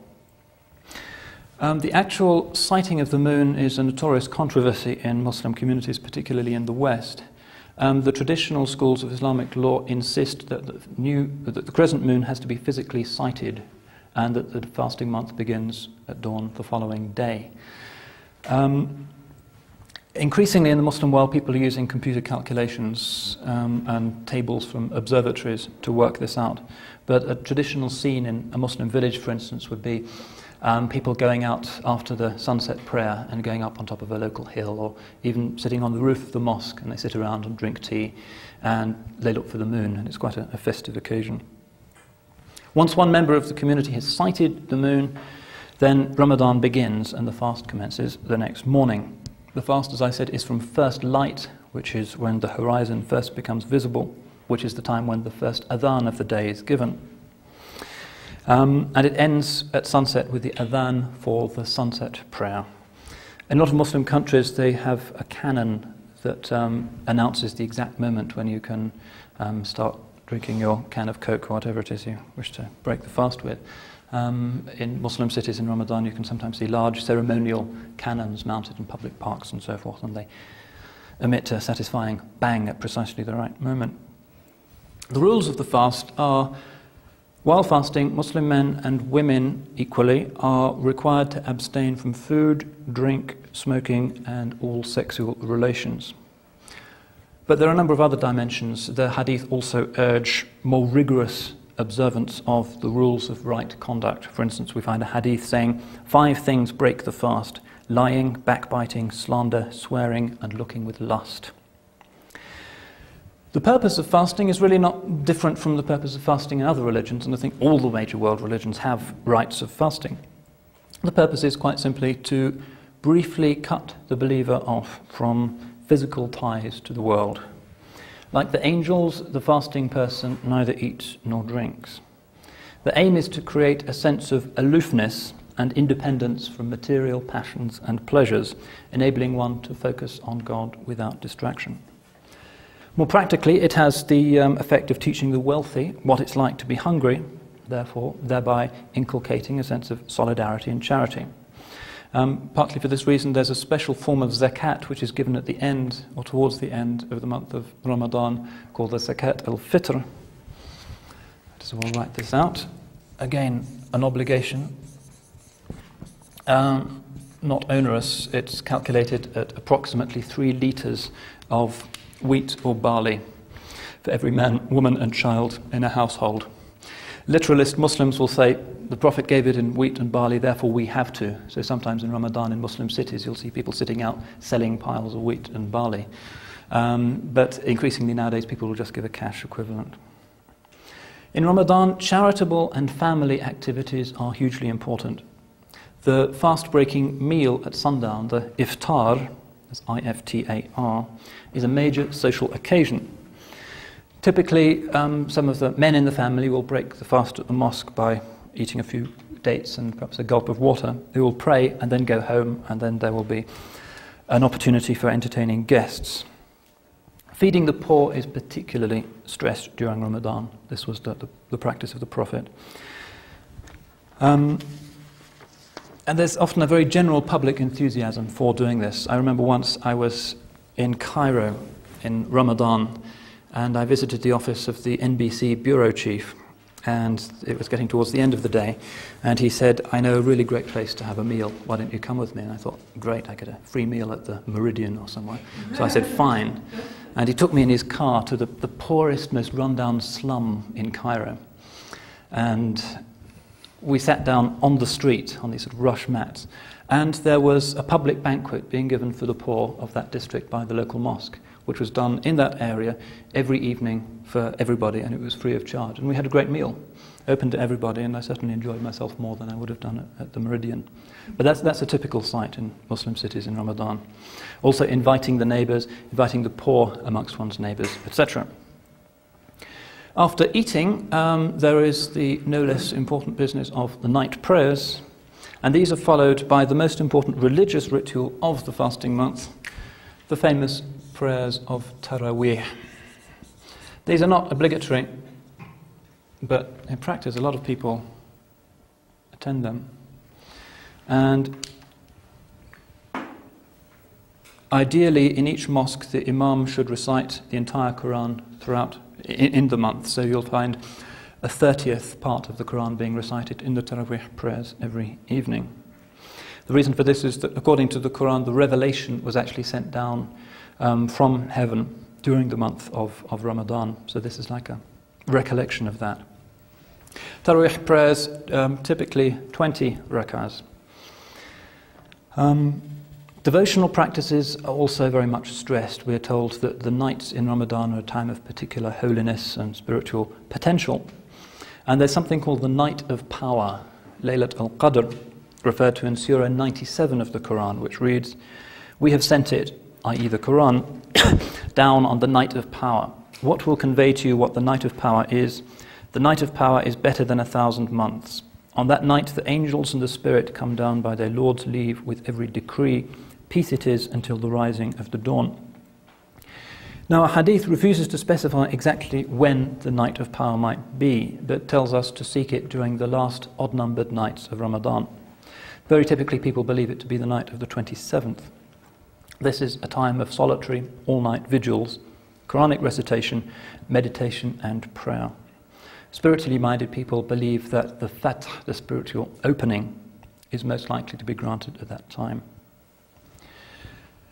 A: The actual sighting of the moon is a notorious controversy in Muslim communities, particularly in the West. The traditional schools of Islamic law insist that the crescent moon has to be physically sighted, and that the fasting month begins at dawn the following day. Increasingly in the Muslim world, people are using computer calculations and tables from observatories to work this out. But a traditional scene in a Muslim village, for instance, would be people going out after the sunset prayer and going up on top of a local hill, or even sitting on the roof of the mosque, and they sit around and drink tea and they look for the moon, and it's quite a festive occasion. Once one member of the community has sighted the moon, then Ramadan begins and the fast commences the next morning. The fast, as I said, is from first light, which is when the horizon first becomes visible, which is the time when the first adhan of the day is given. And it ends at sunset with the adhan for the sunset prayer. In a lot of Muslim countries, they have a canon that announces the exact moment when you can start drinking your can of Coke or whatever it is you wish to break the fast with. In Muslim cities in Ramadan, you can sometimes see large ceremonial cannons mounted in public parks and so forth, and they emit a satisfying bang at precisely the right moment. The rules of the fast are, While fasting, Muslim men and women equally are required to abstain from food, drink, smoking, and all sexual relations. But there are a number of other dimensions. The hadith also urge more rigorous observance of the rules of right conduct. For instance, we find a hadith saying 5 things break the fast: lying, backbiting, slander, swearing, and looking with lust. The purpose of fasting is really not different from the purpose of fasting in other religions, and I think all the major world religions have rites of fasting. The purpose is quite simply to briefly cut the believer off from physical ties to the world. Like the angels, the fasting person neither eats nor drinks. The aim is to create a sense of aloofness and independence from material passions and pleasures, enabling one to focus on God without distraction. More practically, it has the effect of teaching the wealthy what it's like to be hungry, thereby inculcating a sense of solidarity and charity. Partly for this reason, there's a special form of zakat which is given at the end or towards the end of the month of Ramadan called the zakat al-fitr. So we'll write this out. Again, an obligation, not onerous. It's calculated at approximately 3 litres of wheat or barley for every man, woman and child in a household. Literalist Muslims will say the Prophet gave it in wheat and barley, therefore we have to. So sometimes in Ramadan in Muslim cities you'll see people sitting out selling piles of wheat and barley. But increasingly nowadays people will just give a cash equivalent. In Ramadan, charitable and family activities are hugely important. The fast-breaking meal at sundown, the iftar, as I-F-T-A-R, is a major social occasion. Typically, some of the men in the family will break the fast at the mosque by eating a few dates and perhaps a gulp of water. They will pray and then go home, and then there will be an opportunity for entertaining guests. Feeding the poor is particularly stressed during Ramadan. This was the practice of the Prophet. And there's often a very general public enthusiasm for doing this. I remember once I was in Cairo in Ramadan, and I visited the office of the NBC bureau chief, and it was getting towards the end of the day, and he said, "I know a really great place to have a meal. Why don't you come with me?" And I thought, great, I get a free meal at the Meridian or somewhere. So I said, fine. And he took me in his car to the poorest, most run-down slum in Cairo. And we sat down on the street, on these sort of rush mats, and there was a public banquet being given for the poor of that district by the local mosque, which was done in that area every evening for everybody, and it was free of charge. And we had a great meal, open to everybody, and I certainly enjoyed myself more than I would have done at the Meridian. But that's a typical sight in Muslim cities in Ramadan. Also inviting the neighbours, inviting the poor amongst one's neighbours, etc. After eating, there is the no less important business of the night prayers, and these are followed by the most important religious ritual of the fasting month, the famous prayers of Taraweeh. These are not obligatory, but in practice a lot of people attend them. And ideally in each mosque the imam should recite the entire Quran throughout in the month, so you'll find a 30th part of the Quran being recited in the Taraweeh prayers every evening. The reason for this is that according to the Quran, the revelation was actually sent down from heaven during the month of Ramadan, so this is like a recollection of that. Taraweeh prayers, typically 20 rakahs. Devotional practices are also very much stressed. We are told that the nights in Ramadan are a time of particular holiness and spiritual potential. And there's something called the Night of Power, Laylat al-Qadr, referred to in Surah 97 of the Quran, which reads, "We have sent it," i.e. the Quran, "down on the night of power. What will convey to you what the night of power is? The night of power is better than 1,000 months. On that night the angels and the Spirit come down by their Lord's leave with every decree. Peace it is until the rising of the dawn." Now, a hadith refuses to specify exactly when the night of power might be, but tells us to seek it during the last odd-numbered nights of Ramadan. Very typically, people believe it to be the night of the 27th. This is a time of solitary, all-night vigils, Quranic recitation, meditation, and prayer. spiritually minded people believe that the fath, the spiritual opening, is most likely to be granted at that time.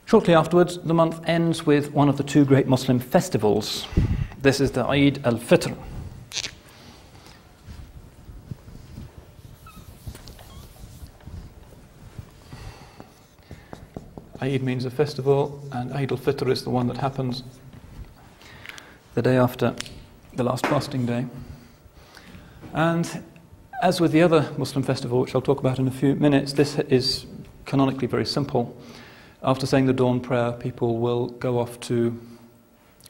A: Shortly afterwards, the month ends with one of the two great Muslim festivals. This is the Eid al-Fitr. Eid means a festival, and Eid al-Fitr is the one that happens the day after the last fasting day. And as with the other Muslim festival, which I'll talk about in a few minutes, this is canonically very simple. After saying the dawn prayer, people will go off to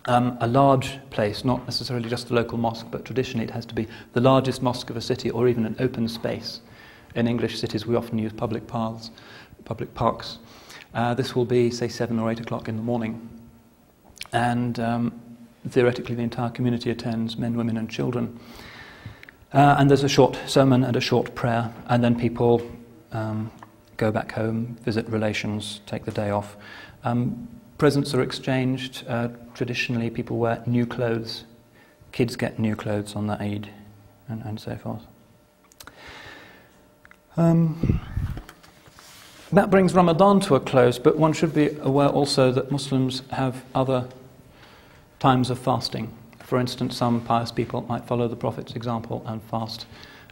A: a large place, not necessarily just a local mosque, but traditionally it has to be the largest mosque of a city or even an open space. In English cities, we often use public paths, public parks. This will be, say, 7 or 8 o'clock in the morning. And theoretically, the entire community attends, men, women, and children. And there's a short sermon and a short prayer, and then people go back home, visit relations, take the day off. Presents are exchanged. Traditionally, people wear new clothes. Kids get new clothes on the Eid, and so forth. That brings Ramadan to a close, but one should be aware also that Muslims have other times of fasting. For instance, some pious people might follow the Prophet's example and fast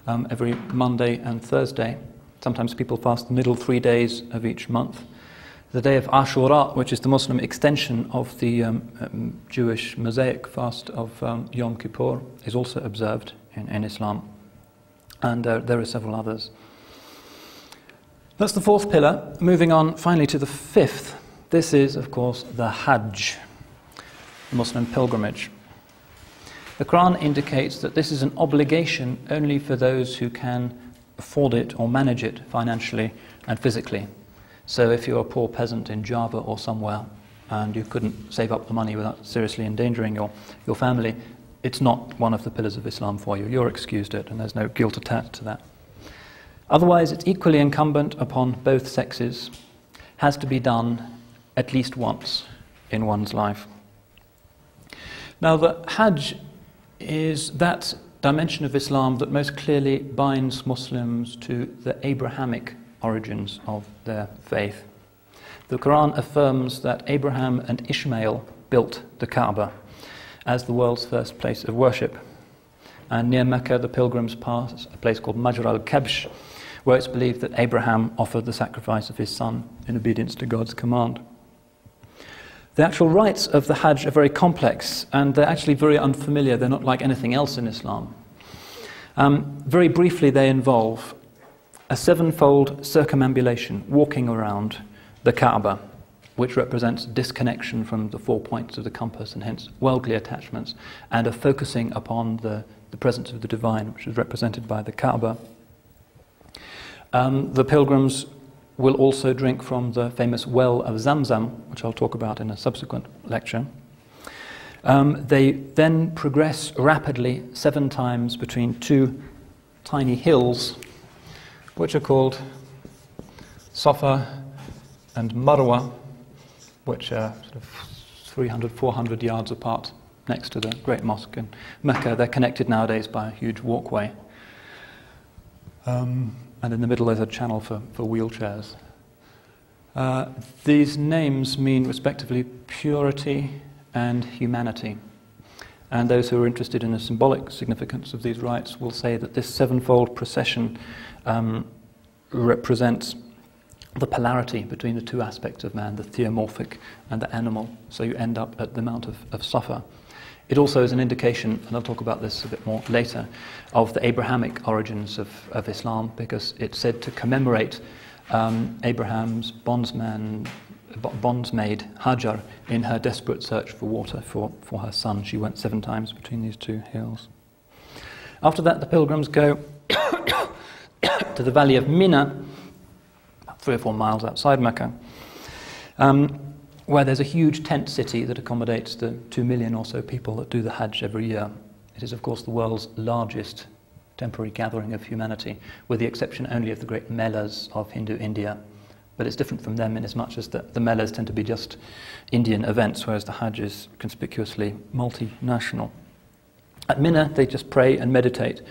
A: every Monday and Thursday. Sometimes people fast the middle 3 days of each month. The day of Ashura, which is the Muslim extension of the Jewish Mosaic fast of Yom Kippur, is also observed in Islam. And there are several others. That's the fourth pillar. Moving on finally to the fifth. This is, of course, the Hajj, the Muslim pilgrimage. The Quran indicates that this is an obligation only for those who can afford it or manage it financially and physically. So if you're a poor peasant in Java or somewhere and you couldn't save up the money without seriously endangering your family, it's not one of the pillars of Islam for you. You're excused it, and there's no guilt attached to that. Otherwise, it's equally incumbent upon both sexes, has to be done at least once in one's life. Now, the Hajj is that dimension of Islam that most clearly binds Muslims to the Abrahamic origins of their faith. The Quran affirms that Abraham and Ishmael built the Kaaba as the world's first place of worship. And near Mecca, the pilgrims pass a place called Majra al-Kabsh, where it's believed that Abraham offered the sacrifice of his son in obedience to God's command. The actual rites of the Hajj are very complex, and they're actually very unfamiliar. They're not like anything else in Islam. Very briefly, they involve a sevenfold circumambulation, walking around the Kaaba, which represents disconnection from the 4 points of the compass and hence worldly attachments, and a focusing upon the presence of the divine, which is represented by the Kaaba. The pilgrims will also drink from the famous well of Zamzam, which I'll talk about in a subsequent lecture. They then progress rapidly 7 times between 2 tiny hills, which are called Safa and Marwa, which are sort of 300, 400 yards apart next to the great mosque in Mecca. They're connected nowadays by a huge walkway. And in the middle there's a channel for wheelchairs. These names mean respectively purity and humanity. And those who are interested in the symbolic significance of these rites will say that this sevenfold procession represents the polarity between the 2 aspects of man, the theomorphic and the animal. So you end up at the Mount of Safa. It also is an indication, and I'll talk about this a bit more later, of the Abrahamic origins of Islam, because it's said to commemorate Abraham's bondsmaid Hajar in her desperate search for water for her son. She went 7 times between these 2 hills. After that, the pilgrims go to the valley of Mina, 3 or 4 miles outside Mecca, where there's a huge tent city that accommodates the 2 million or so people that do the Hajj every year. It is, of course, the world's largest temporary gathering of humanity, with the exception only of the great melas of Hindu India. But it's different from them in as much as the melas tend to be just Indian events, whereas the Hajj is conspicuously multinational. At Mina, they just pray and meditate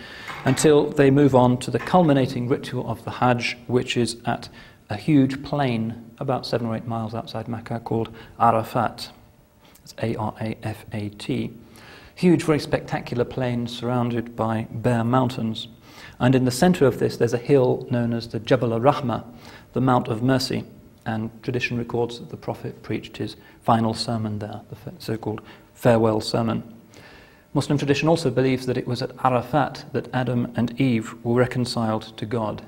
A: until they move on to the culminating ritual of the Hajj, which is at a huge plain about 7 or 8 miles outside Mecca called Arafat. It's Arafat. Huge, very spectacular plain surrounded by bare mountains. And in the center of this, there's a hill known as the Jabal al-Rahmah, the Mount of Mercy. And tradition records that the Prophet preached his final sermon there, the so-called farewell sermon. Muslim tradition also believes that it was at Arafat that Adam and Eve were reconciled to God.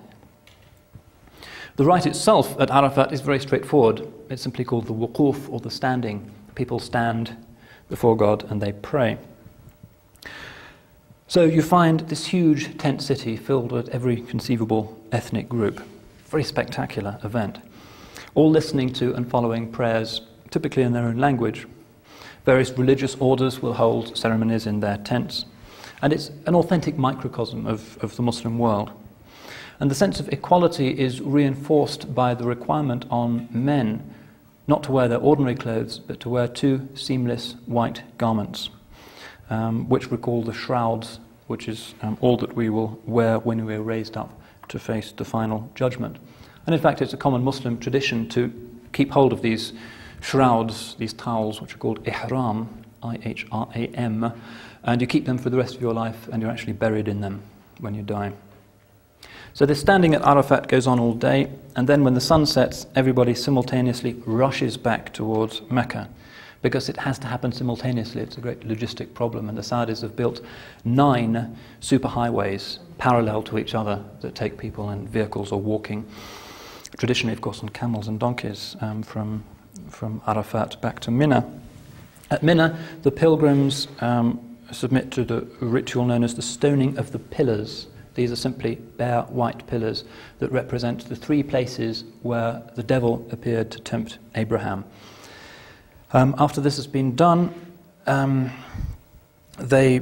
A: The rite itself at Arafat is very straightforward. It's simply called the wuquf, or the standing. People stand before God and they pray. So you find this huge tent city filled with every conceivable ethnic group. Very spectacular event. All listening to and following prayers, typically in their own language. Various religious orders will hold ceremonies in their tents. And it's an authentic microcosm of the Muslim world. And the sense of equality is reinforced by the requirement on men not to wear their ordinary clothes, but to wear 2 seamless white garments, which recall the shrouds, which is all that we will wear when we are raised up to face the final judgment. And in fact, it's a common Muslim tradition to keep hold of these shrouds, these towels, which are called ihram, I-H-R-A-M, and you keep them for the rest of your life, and you're actually buried in them when you die. So this standing at Arafat goes on all day, and then when the sun sets, everybody simultaneously rushes back towards Mecca, because it has to happen simultaneously. It's a great logistic problem, and the Saudis have built 9 superhighways parallel to each other that take people in vehicles or walking, traditionally, of course, on camels and donkeys, from Arafat back to Mina. At Mina, the pilgrims submit to the ritual known as the stoning of the pillars. These are simply bare white pillars that represent the 3 places where the devil appeared to tempt Abraham. After this has been done, they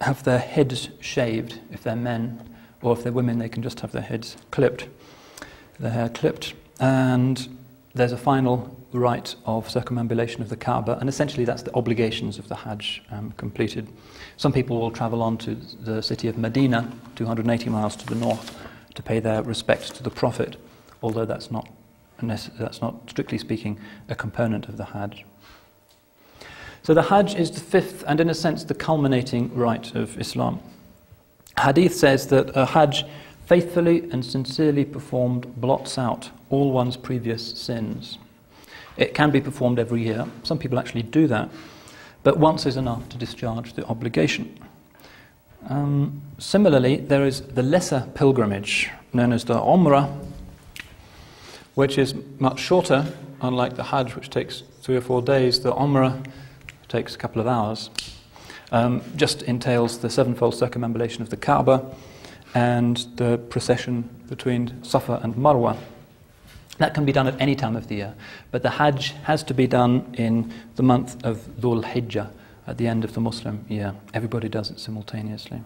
A: have their heads shaved if they're men, or if they're women they can just have their heads clipped, their hair clipped, and there's a final rite of circumambulation of the Kaaba, and essentially that's the obligations of the Hajj completed. Some people will travel on to the city of Medina, 280 miles to the north, to pay their respects to the Prophet, although that's not strictly speaking a component of the Hajj. So the Hajj is the 5th and in a sense the culminating rite of Islam. Hadith says that a Hajj faithfully and sincerely performed blots out all one's previous sins. It can be performed every year. Some people actually do that, but once is enough to discharge the obligation. Similarly, there is the lesser pilgrimage known as the Umrah, which is much shorter. Unlike the Hajj, which takes 3 or 4 days, the Umrah takes a couple of hours. Just entails the 7-fold circumambulation of the Kaaba and the procession between Safa and Marwa. That can be done at any time of the year, but the Hajj has to be done in the month of Dhul Hijjah, at the end of the Muslim year. Everybody does it simultaneously.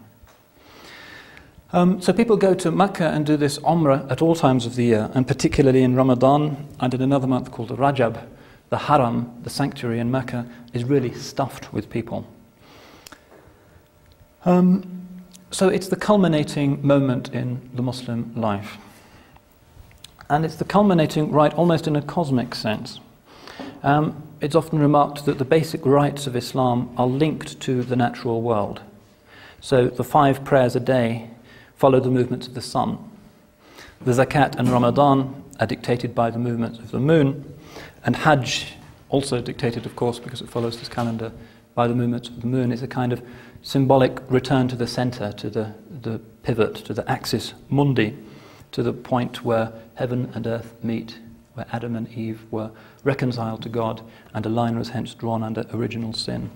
A: So people go to Mecca and do this Umrah at all times of the year, and particularly in Ramadan and in another month called the Rajab. The Haram, the sanctuary in Mecca, is really stuffed with people. So it's the culminating moment in the Muslim life. And it's the culminating rite almost in a cosmic sense. It's often remarked that the basic rites of Islam are linked to the natural world. So the 5 prayers a day follow the movements of the sun. The zakat and Ramadan are dictated by the movements of the moon, and Hajj, also dictated, of course, because it follows this calendar, by the movements of the moon, is a kind of symbolic return to the center, to the pivot, to the axis mundi, to the point where heaven and earth meet, where Adam and Eve were reconciled to God, and a line was hence drawn under original sin.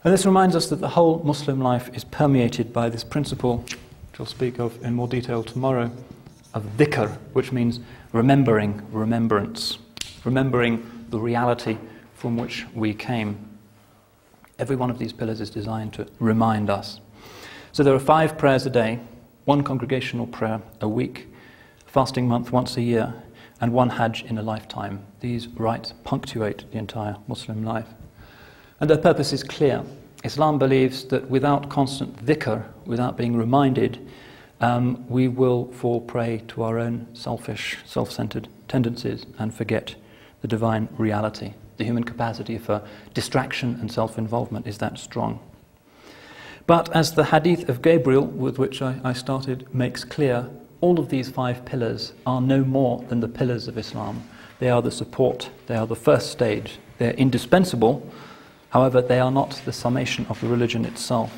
A: And this reminds us that the whole Muslim life is permeated by this principle, which I'll speak of in more detail tomorrow, of dhikr, which means remembering, remembrance, remembering the reality from which we came. Every one of these pillars is designed to remind us. So there are 5 prayers a day, 1 congregational prayer a week, fasting month once a year, and 1 Hajj in a lifetime. These rites punctuate the entire Muslim life. And their purpose is clear. Islam believes that without constant dhikr, without being reminded, we will fall prey to our own selfish, self-centered tendencies and forget the divine reality. The human capacity for distraction and self-involvement is that strong. But as the hadith of Gabriel, with which I started, makes clear, all of these 5 pillars are no more than the pillars of Islam. They are the support, they are the first stage, they're indispensable, however they are not the summation of the religion itself.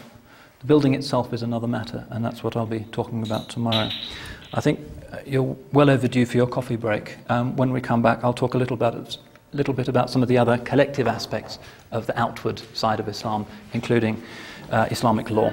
A: The building itself is another matter, and that's what I'll be talking about tomorrow. I think you're well overdue for your coffee break. When we come back, I'll talk a little bit about some of the other collective aspects of the outward side of Islam, including Islamic law.